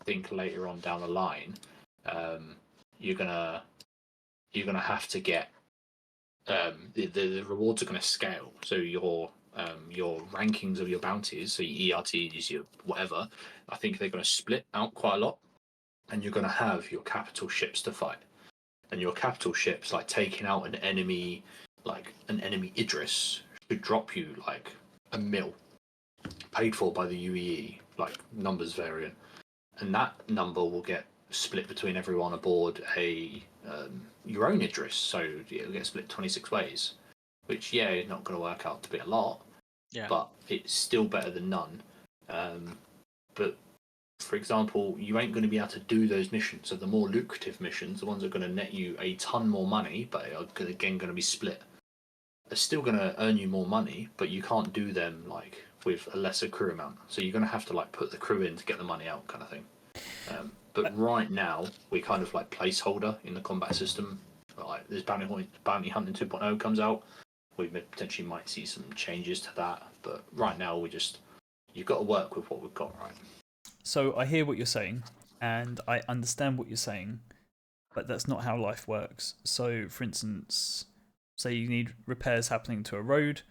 think later on down the line, um, you're gonna have to get the rewards are going to scale. So your rankings of your bounties, so your ERTs, your whatever, I think they're going to split out quite a lot, and you're going to have your capital ships to fight, and your capital ships like taking out like an enemy Idris should drop you like a mil, paid for by the UEE, like numbers variant, and that number will get split between everyone aboard a your own Idris, so it'll get split 26 ways, which yeah, is not going to work out to be a lot, yeah, but it's still better than none. But for example, you ain't going to be able to do those missions. So the more lucrative missions, the ones that are going to net you a ton more money, but are again going to be split, are still going to earn you more money, but you can't do them like with a lesser crew amount. So you're going to have to like put the crew in to get the money out, kind of thing. But right now, we kind of like placeholder in the combat system. Like this bounty hunting 2.0 comes out, we potentially might see some changes to that. But right now, you've got to work with what we've got, right? So I hear what you're saying, and I understand what you're saying, but that's not how life works. So, for instance, say you need repairs happening to a road,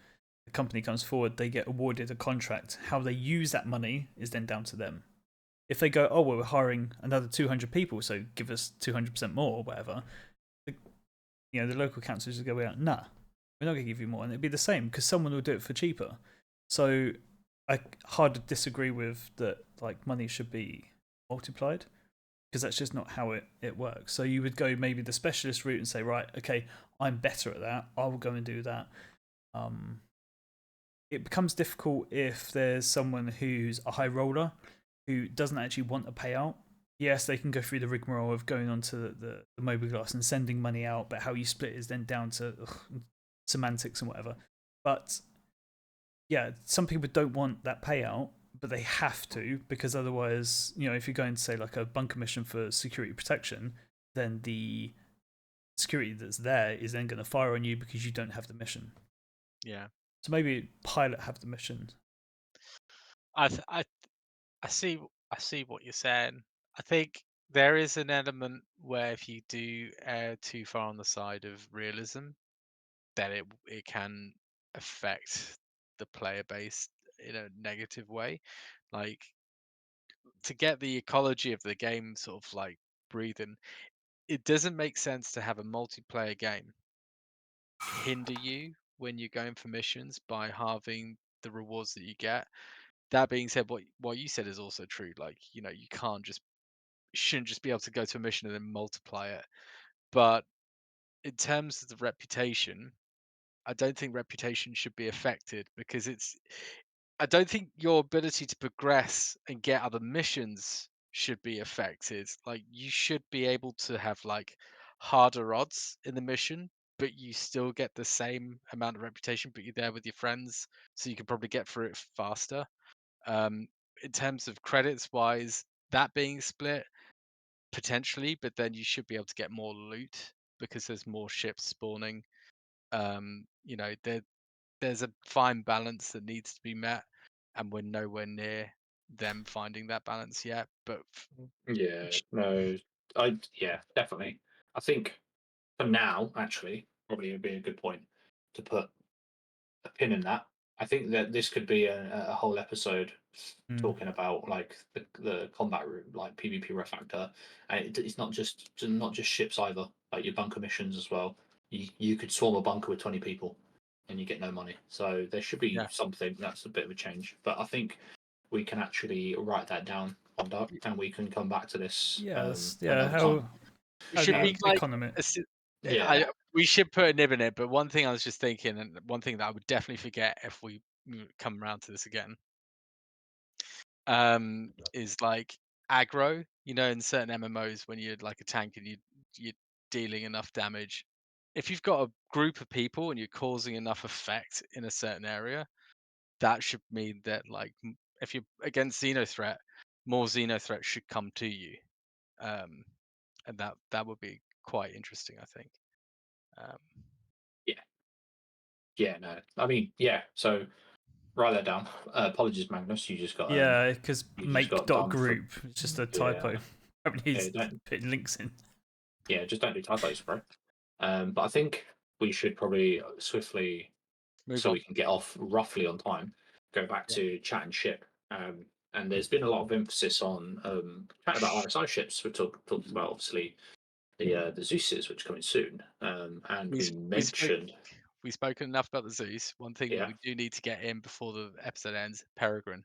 the company comes forward, they get awarded a contract. How they use that money is then down to them. If they go, oh, well, we're hiring another 200 people, so give us 200% more or whatever, the local councils will go out, nah, we're not going to give you more. And it'd be the same because someone will do it for cheaper. So I hard to disagree with that, like, money should be multiplied because that's just not how it works. So you would go maybe the specialist route and say, right, okay, I'm better at that. I will go and do that. It becomes difficult if there's someone who's a high roller who doesn't actually want a payout. Yes, they can go through the rigmarole of going onto the mobiGlas and sending money out, but how you split is then down to semantics and whatever. But yeah, some people don't want that payout, but they have to because otherwise, if you're going to say like a bunker mission for security protection, then the security that's there is then going to fire on you because you don't have the mission. Yeah. So maybe pilot have the mission. I see what you're saying. I think there is an element where if you do err too far on the side of realism, then it can affect the player base in a negative way. Like, to get the ecology of the game sort of like breathing, it doesn't make sense to have a multiplayer game hinder you when you're going for missions by halving the rewards that you get. That being said, what you said is also true. Like, you shouldn't just be able to go to a mission and then multiply it. But in terms of the reputation, I don't think reputation should be affected because I don't think your ability to progress and get other missions should be affected. Like, you should be able to have like harder odds in the mission, but you still get the same amount of reputation, but you're there with your friends, so you can probably get through it faster. In terms of credits wise, that being split, potentially, but then you should be able to get more loot because there's more ships spawning. There's a fine balance that needs to be met, and we're nowhere near them finding that balance yet. But Yeah, no, definitely. I think for now, actually, probably would be a good point to put a pin in that. I think that this could be a whole episode talking about like the combat room, like PvP refactor, and it's not just ships either. Like your bunker missions as well. You could swarm a bunker with 20 people, and you get no money. So there should be yeah, something that's a bit of a change. But I think we can actually write that down on that, and we can come back to this Yes, yeah. another time. it should The be like economy. Yeah, we should put a nib in it. But one thing I was just thinking, and one thing that I would definitely forget if we come around to this again, is like aggro. In certain MMOs, when you're like a tank and you're dealing enough damage, if you've got a group of people and you're causing enough effect in a certain area, that should mean that like if you're against Xenothreat, more Xenothreat should come to you, and that would be quite interesting, I think. yeah, yeah. No, I mean, yeah. So write that down. Apologies, Magnus. Yeah, because you just got done for make.group, it's just a yeah. typo. Probably Yeah, needs putting links in. yeah, just don't do typos, bro. But I think we should probably swiftly, Move so on. we can get off roughly on time, go back Yeah. to chat and ship. And there's been a lot of emphasis on chatting about RSI ships. We talked about obviously the Zeuses, which are coming soon. And we We spoke. mentioned, We've spoken enough about the Zeus. One thing that yeah, we do need to get in before the episode ends: Peregrine.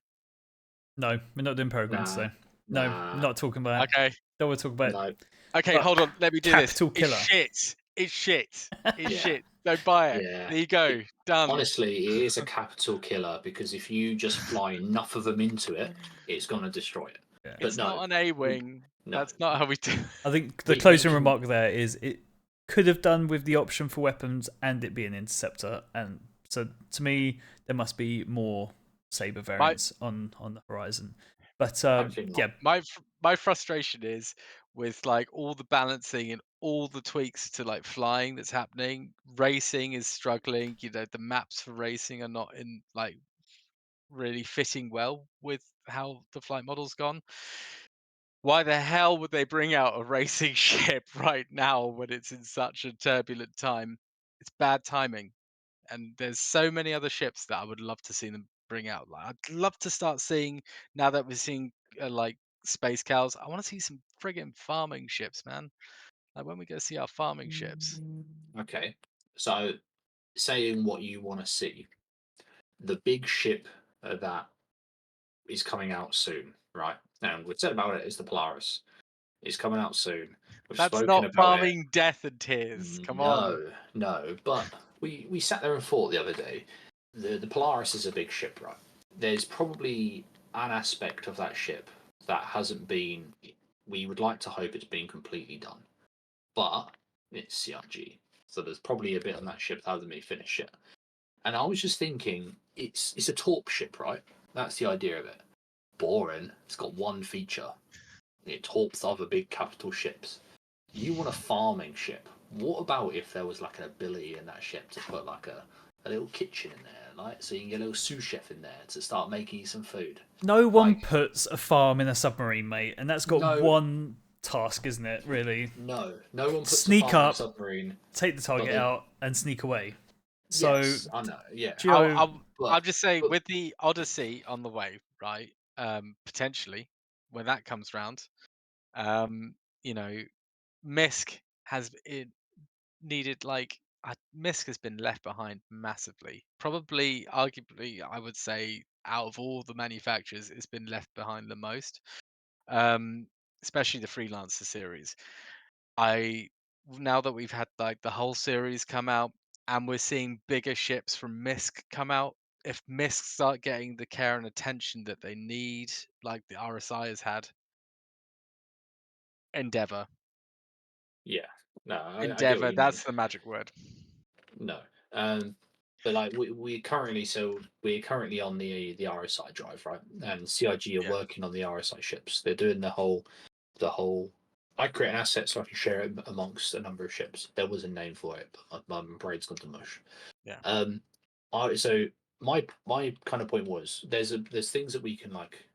No, we're not doing Peregrine nah, today. No, we're nah, not talking about it. Okay. Don't want to talk about it. no, Okay. But Hold on. Let me do this. Capital It's Killer. shit. It's shit. It's yeah, shit. Don't buy it. yeah. There you go. Done. Honestly, it is a capital killer because if you just fly enough of them into it, it's gonna destroy it. Yeah. But It's not an A-wing. no, That's not how we do. I think the we closing can, remark there is it could have done with the option for weapons and it being interceptor, and so to me there must be more saber variants on the horizon. But hopefully not. yeah, My frustration is with like all the balancing and all the tweaks to like flying that's happening. Racing is struggling. The maps for racing are not in like really fitting well with how the flight model's gone. Why the hell would they bring out a racing ship right now when it's in such a turbulent time? It's bad timing. And there's so many other ships that I would love to see them bring out. Like, I'd love to start seeing, now that we're seeing like space cows, I want to see some friggin' farming ships, man. Like when we go see our farming ships. Okay, so saying what you want to see, the big ship that is coming out soon, right? And we've said about it is the Polaris. It's coming out soon. We've That's spoken not about it. farming death and tears. Come on. No. But we sat there and thought the other day, the Polaris is a big ship, right? There's probably an aspect of that ship that hasn't been. We would like to hope it's been completely done, but it's CRG, so there's probably a bit on that ship that hasn't been finished yet. And I was just thinking, it's a torp ship, right? That's the idea of it. Boring. It's got one feature. It torps other big capital ships. You want a farming ship. What about if there was like an ability in that ship to put like a little kitchen in there, like so you can get a little sous chef in there to start making you some food? No one Like puts a farm in a submarine, mate, and that's got no, one task, isn't it? Really, no one puts a sneak farm in a up, submarine. take the But target they, out, and sneak away. So, yes, I know, yeah, I'll, Geo, I'll, but I'll just say but with the Odyssey on the way, right? Potentially when that comes round, um, you know, Misk has it needed like Misk has been left behind massively. Probably, arguably, I would say out of all the manufacturers, it's been left behind the most. Um, Especially the Freelancer series. I Now that we've had like the whole series come out and we're seeing bigger ships from Misk come out, if Misk start getting the care and attention that they need, like the RSI has had, Endeavor. yeah, no, I get what Endeavor, you mean. that's the magic word. No. But like we currently we're currently on the RSI drive, right? And CIG are Yeah. working on the RSI ships. They're doing the whole. I create an asset so I can share it amongst a number of ships. There was a name for it, but my brain's gone to mush. Yeah. I so my kind of point was there's things that we can like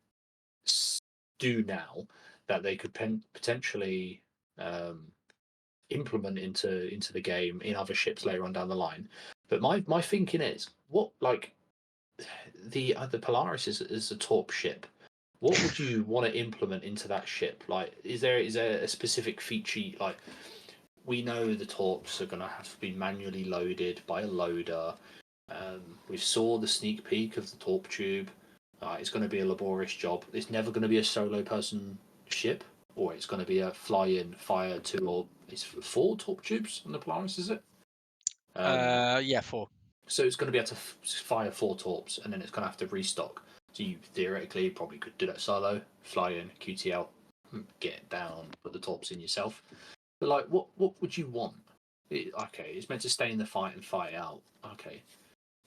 do now that they could potentially um implement into the game in other ships later on down the line. But my thinking is, what like the Polaris is a torp ship. What would you want to implement into that ship? Like, is there a specific feature? Like, we know the torps are going to have to be manually loaded by a loader. We saw the sneak peek of the torp tube. It's going to be a laborious job. It's never going to be a solo person ship, or it's going to be a fly-in, fire two, or it's four torp tubes on the Polaris, is it? Yeah, 4. So it's going to be able to fire four torps, and then it's going to have to restock. So you theoretically probably could do that solo, fly in, QT out, get down, put the torps in yourself. But like, what would you want? Okay, it's meant to stay in the fight and fight out. Okay,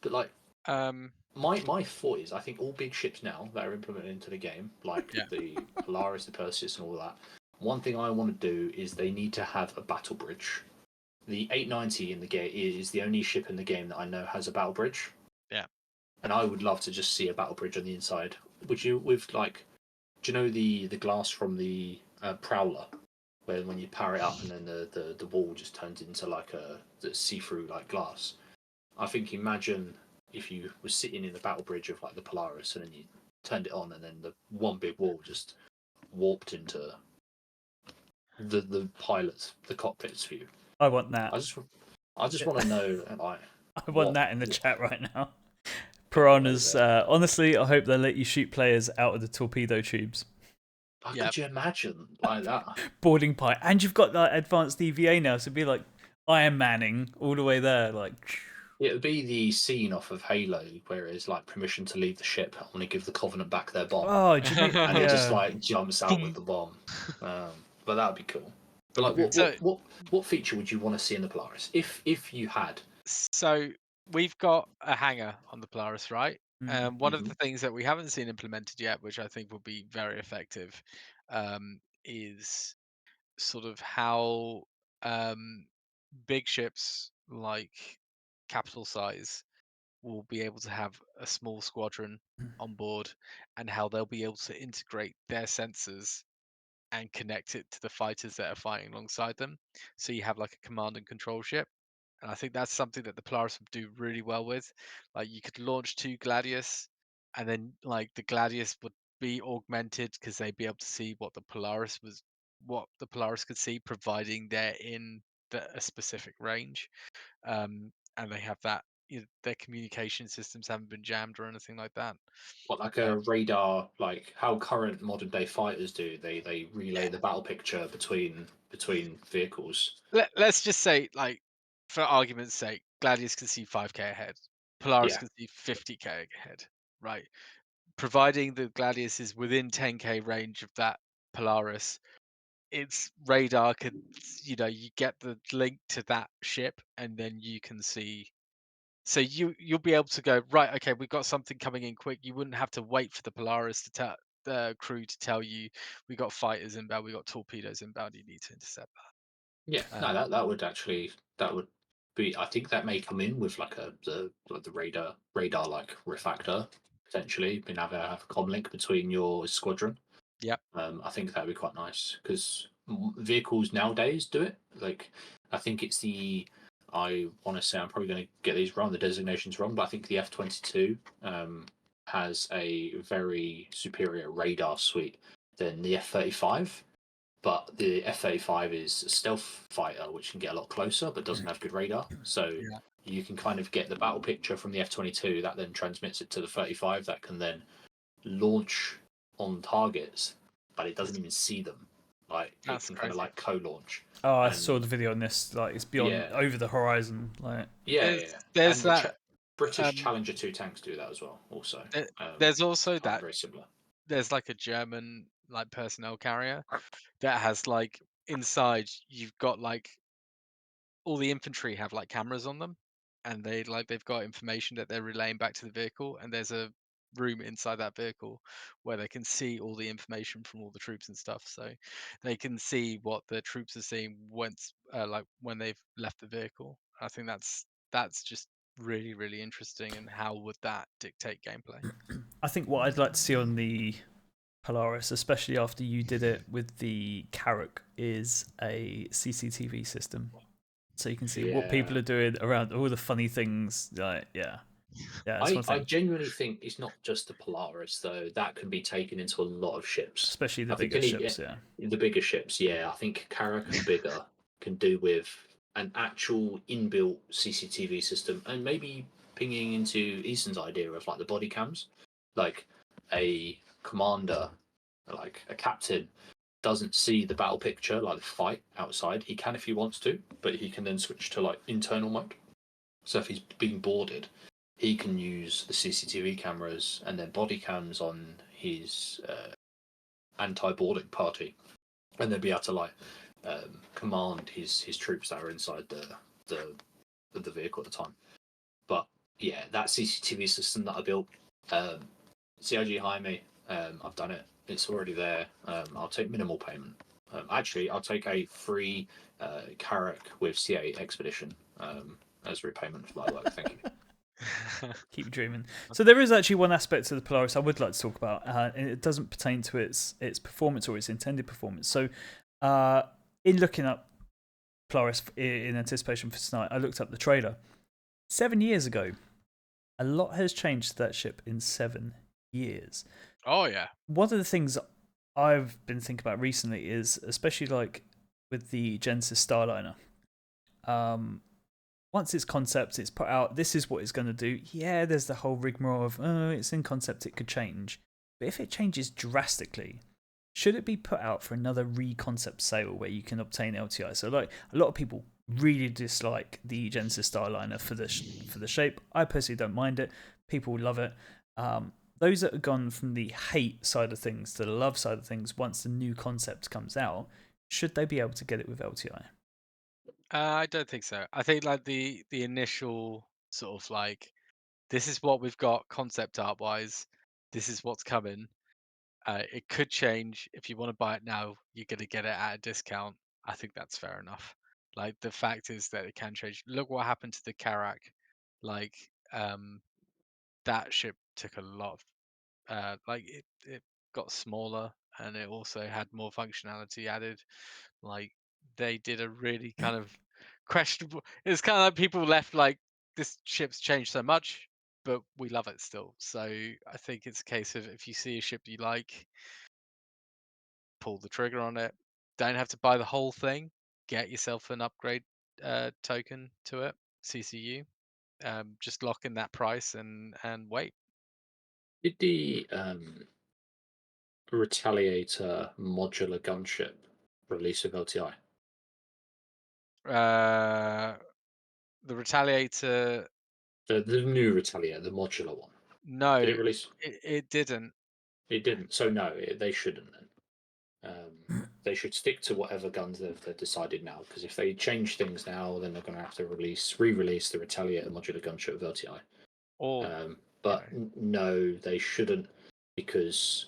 but like, Um, my thought is, I think all big ships now that are implemented into the game, like yeah. the Polaris, the Perseus, and all that. One thing I want to do is they need to have a battle bridge. The 890 in the game is the only ship in the game that I know has a battle bridge. Yeah. And I would love to just see a battle bridge on the inside. Would you, with like, do you know the glass from the Prowler, where when you power it up and then the wall just turns into like a see-through like glass? I think imagine if you were sitting in the battle bridge of like the Polaris and then you turned it on and then the one big wall just warped into the pilot's the cockpit's view. I want that. I just I just want to know like I want what that in the chat right now. what is Piranhas, it? honestly, I hope they let you shoot players out of the torpedo tubes. Yeah. Could you imagine like that? Boarding pipe. And you've got that advanced EVA now, so it'd be like Iron Manning all the way there. Like, It would be the scene off of Halo where it's like permission to leave the ship. I want to give the Covenant back their bomb, oh, do you mean? and it just Yeah. like jumps out with the bomb. But that would be cool. But like, So what feature would you want to see in the Polaris if you had? so we've got a hangar on the Polaris, right? One of Mm-hmm. the things that we haven't seen implemented yet, which I think will be very effective, is sort of how um, big ships like capital size will be able to have a small squadron on board, and how they'll be able to integrate their sensors and connect it to the fighters that are fighting alongside them. So you have like a command and control ship, and I think that's something that the Polaris would do really well with. Like you could launch 2 Gladius, and then like the Gladius would be augmented because they'd be able to see what the Polaris could see, providing they're in a specific range. And they have that, their communication systems haven't been jammed or anything like that. What, like Uh, a radar, like how current modern day fighters do? They relay yeah. the battle picture between vehicles. Let's just say, like, for argument's sake, Gladius can see 5k ahead, Polaris Yeah, can see 50k ahead, right? Providing the Gladius is within 10k range of that Polaris, its radar could, you get the link to that ship, and then you can see. So you'll be able to go, right, okay, we've got something coming in quick. You wouldn't have to wait for the Polaris to tell the crew to tell you we got fighters inbound, we got torpedoes inbound. You need to intercept yeah. that. No, that would actually, that would be. I think that may come in with like the radar like refactor potentially. Being able to have a comm link between your squadron. Yep. I think that'd be quite nice because vehicles nowadays do it. Like, I think it's the. I want to say I'm probably going to get these wrong, the designations wrong, but I think the F-22 has a very superior radar suite than the F-35. But the F-35 is a stealth fighter, which can get a lot closer, but doesn't have good radar. So Yeah. you can kind of get the battle picture from the F-22 that then transmits it to the 35 that can then launch on targets, but it doesn't even see them. Like it That's can kind of crazy. like co-launch. Oh, I saw the And video on this. Like, it's beyond yeah, over the horizon. Like, yeah, There's yeah. there's And the that British um Challenger 2 tanks do that as well. Also, there's also kind of that very similar. there's like a German like personnel carrier that has like inside you've got like all the infantry have like cameras on them, and they've got information that they're relaying back to the vehicle, and there's a room inside that vehicle where they can see all the information from all the troops and stuff, so they can see what the troops are seeing once like when they've left the vehicle. I think that's just really really interesting, and how would that dictate gameplay? I think what I'd like to see on the Polaris, especially after you did it with the Carrack, is a CCTV system, so you can see what people Yeah. are doing around all the funny things. Like, yeah, that's one I thing. genuinely think it's not just the Polaris though. That can be taken into a lot of ships. Especially the I think bigger ships. Yeah, the bigger ships, yeah. I think Carrack and bigger can do with an actual inbuilt CCTV system, and maybe pinging into Easton's idea of like the body cams, like a commander, like a captain, doesn't see the battle picture, like the fight outside. He can if he wants to, but he can then switch to like internal mode. So if he's being boarded, he can use the CCTV cameras and then body cams on his anti-boarding party, and then be able to like command his troops that are inside the vehicle at the time. But yeah, that CCTV system that I built, CIG hire me. I've done it. It's already there. I'll take minimal payment. Actually, I'll take a free Carrack with C8 Expedition as repayment for my work. Thank you. keep dreaming. So there is actually one aspect to the Polaris I would like to talk about, and it doesn't pertain to its performance or its intended performance. So, in looking up Polaris in anticipation for tonight, I looked up the trailer. 7 years ago, a lot has changed to that ship in 7 years. Oh yeah. One of the things I've been thinking about recently is, especially like with the Genesis Starliner, once it's concept, it's put out, this is what it's going to do. Yeah, there's the whole rigmarole of, oh, it's in concept, it could change. But if it changes drastically, should it be put out for another re-concept sale where you can obtain LTI? So, like, a lot of people really dislike the Genesis Starliner for the shape. I personally don't mind it. People love it. Those that have gone from the hate side of things to the love side of things, once the new concept comes out, should they be able to get it with LTI? I don't think so. I think like the initial sort of like, this is what we've got concept art wise, this is what's coming. It could change. If you want to buy it now, you're gonna get it at a discount. I think that's fair enough. Like the fact is that it can change. Look what happened to the Karak. Like that ship took a lot of like it got smaller, and it also had more functionality added. Like they did a really kind of questionable. It's kind of like people left like this ship's changed so much, but we love it still. So I think it's a case of if you see a ship you like, pull the trigger on it. Don't have to buy the whole thing. Get yourself an upgrade token to it, CCU. Just lock in that price and wait. Did the Retaliator modular gunship release with LTI? The Retaliator, The new Retaliator, the modular one. no, Did it release? it didn't. It didn't. So no, they shouldn't then. They should stick to whatever guns they've decided now. Because if they change things now, then they're going to have to re-release the Retaliator modular gunship with LTI. Or But no, they shouldn't, because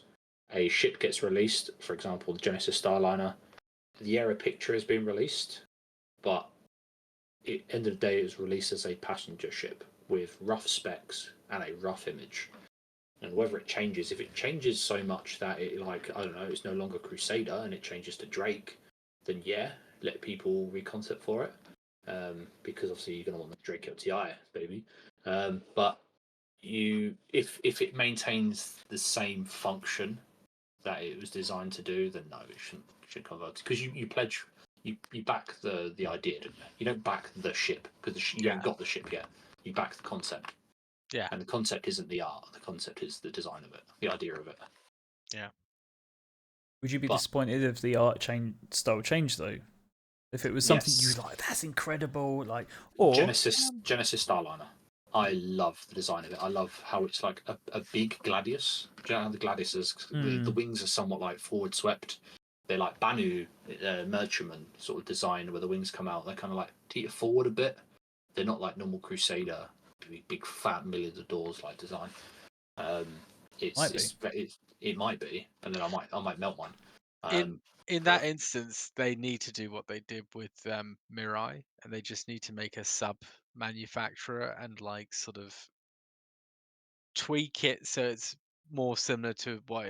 a ship gets released. For example, the Genesis Starliner, the Era picture has been released, but end of the day, it was released as a passenger ship with rough specs and a rough image. And whether it changes, if it changes so much that it, like, I don't know, it's no longer Crusader and it changes to Drake, then yeah, let people reconcept for it. Because obviously you're going to want the Drake LTI, baby. But if it maintains the same function that it was designed to do, then no, it should convert, because you pledge, you back the idea, don't you? You don't back the ship, because you haven't got the ship yet. You back the concept. Yeah. And the concept isn't the art. The concept is the design of it, the idea of it. Yeah. Would you be disappointed if the art style changed though? If it was something you like, that's incredible, like, or Genesis Starliner. I love the design of it. I love how it's like a big Gladius. Do you know how the Gladiuses, the wings are somewhat like forward swept. They're like Banu Merchantman sort of design, where the wings come out. They're kind of like teeter forward a bit. They're not like normal Crusader, big fat millions of doors like design. It might be, and then I might melt one. In that instance, they need to do what they did with Mirai, and they just need to make a sub manufacturer and like sort of tweak it so it's more similar to what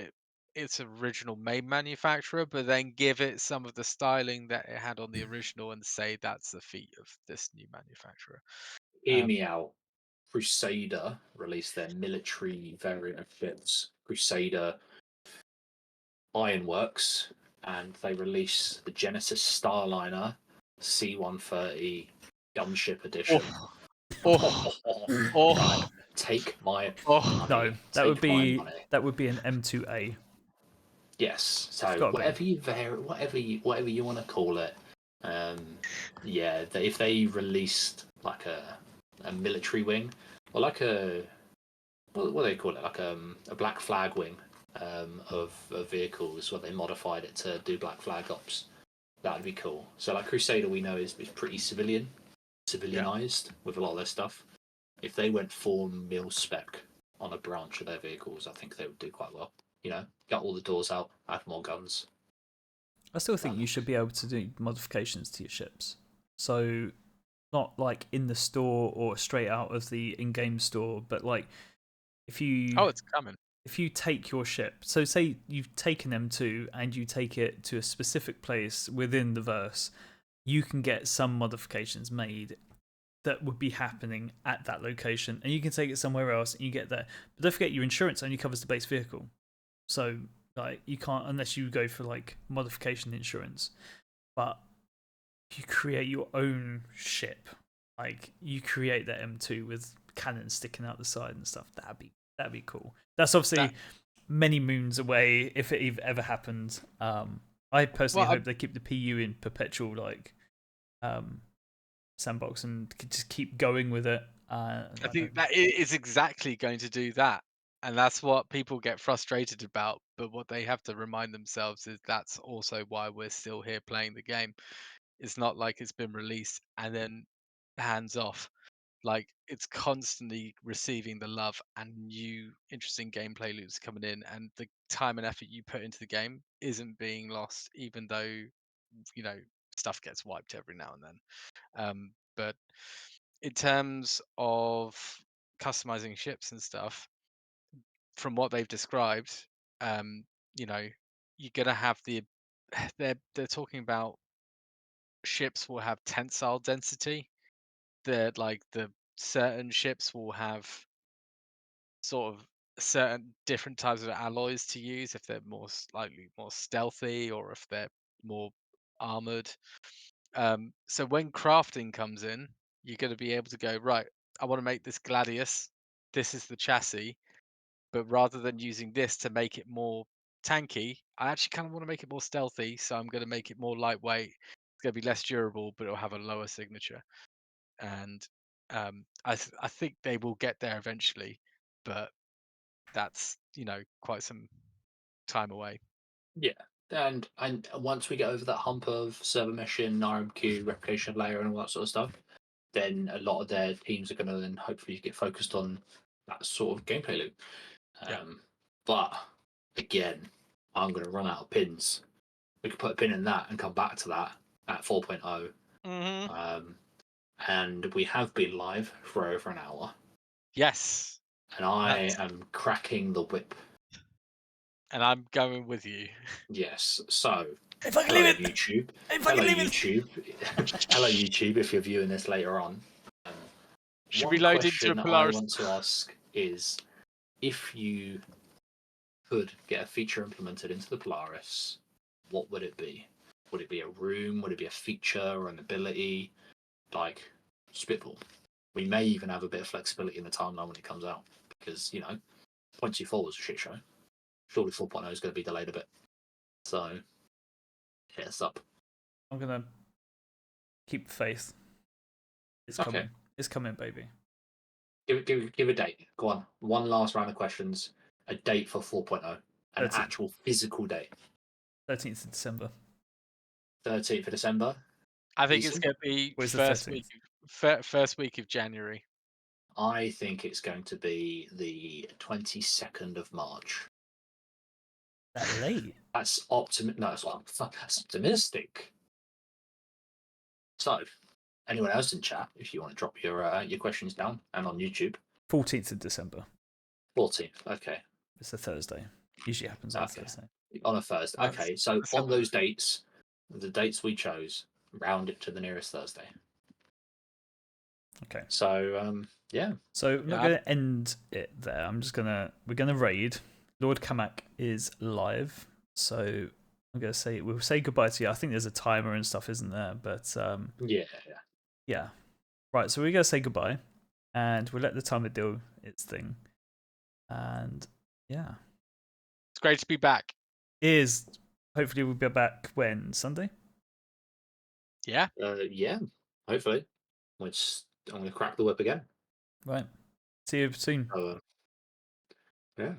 its original main manufacturer, but then give it some of the styling that it had on the original and say that's the feat of this new manufacturer. Hear me out. Crusader released their military variant of ships, Crusader Ironworks, and they released the Genesis Starliner C-130 Gunship Edition. Right, take my money. No, that would be an M2A. Yes, so whatever you want to call it, yeah. If they released like a military wing, or like what do they call it, like a black flag wing of vehicles, where they modified it to do black flag ops, that'd be cool. So like Crusader, we know is pretty civilianized with a lot of their stuff. If they went full mil spec on a branch of their vehicles, I think they would do quite well. You know, get all the doors out, add more guns. I still think you should be able to do modifications to your ships. So, not like in the store or straight out of the in-game store, but like if you it's coming. If you take your ship, so say you've taken M2 and you take it to a specific place within the verse, you can get some modifications made that would be happening at that location, and you can take it somewhere else and you get there. But don't forget, your insurance only covers the base vehicle, so like you can't, unless you go for like modification insurance. But you create your own ship, like you create that M2 with cannons sticking out the side and stuff. That'd be cool. That's obviously many moons away if it ever happened. I personally hope they keep the PU in perpetual like sandbox and just keep going with it. I think that is exactly going to do that. And that's what people get frustrated about. But what they have to remind themselves is that's also why we're still here playing the game. It's not like it's been released and then hands off. Like it's constantly receiving the love and new interesting gameplay loops coming in, and the time and effort you put into the game isn't being lost, even though stuff gets wiped every now and then. But in terms of customizing ships and stuff, from what they've described, you're gonna have they're talking about ships will have tensile density. The certain ships will have sort of certain different types of alloys to use if they're slightly more stealthy or if they're more armored. So when crafting comes in, you're going to be able to go, right, I want to make this Gladius. This is the chassis. But rather than using this to make it more tanky, I actually kind of want to make it more stealthy. So I'm going to make it more lightweight. It's going to be less durable, but it'll have a lower signature. And I think they will get there eventually, but that's quite some time away. Yeah, and once we get over that hump of server meshing, RMQ, replication layer, and all that sort of stuff, then a lot of their teams are going to then hopefully get focused on that sort of gameplay loop. Yeah. But again, I'm going to run out of pins. We could put a pin in that and come back to that at 4.0. And we have been live for over an hour. Yes. And I am cracking the whip. And I'm going with you. Yes. So, If I can hello leave it. YouTube. If I Hello can leave it. YouTube. Hello YouTube. If you're viewing this later on. Should One we load question into a I Polaris? want to ask is, if you could get a feature implemented into the Polaris, what would it be? Would it be a room? Would it be a feature or an ability? Like, spitball. We may even have a bit of flexibility in the timeline when it comes out, because 0.24 was a shit show. Surely 4.0 is going to be delayed a bit. So, hit us up. I'm gonna keep faith. It's coming. Okay. It's coming, baby. Give a date. Go on. One last round of questions. A date for 4.0. An 13th. actual physical date. 13th of December. 13th of December. I think it's Decent. going to be Where's the first week of January. I think it's going to be the 22nd of March. That late? That's optimistic. So, anyone else in chat, if you want to drop your questions down, and on YouTube. 14th of December. 14th. Okay. It's a Thursday. Usually happens on a Thursday. On a Thursday. Nice. Okay. So Let's have on a those dates, the dates we chose, round it to the nearest Thursday. Okay. So yeah. So I'm not going to end it there. We're gonna raid. Lord Kamak is live, so I'm gonna say we'll say goodbye to you. I think there's a timer and stuff, isn't there? But yeah. Right. So we're gonna say goodbye, and we'll let the timer do its thing. And yeah, It's great to be back. Hopefully we'll be back when Sunday. Yeah. Yeah. Hopefully, I'm gonna crack the whip again. Right. See you soon. Yeah.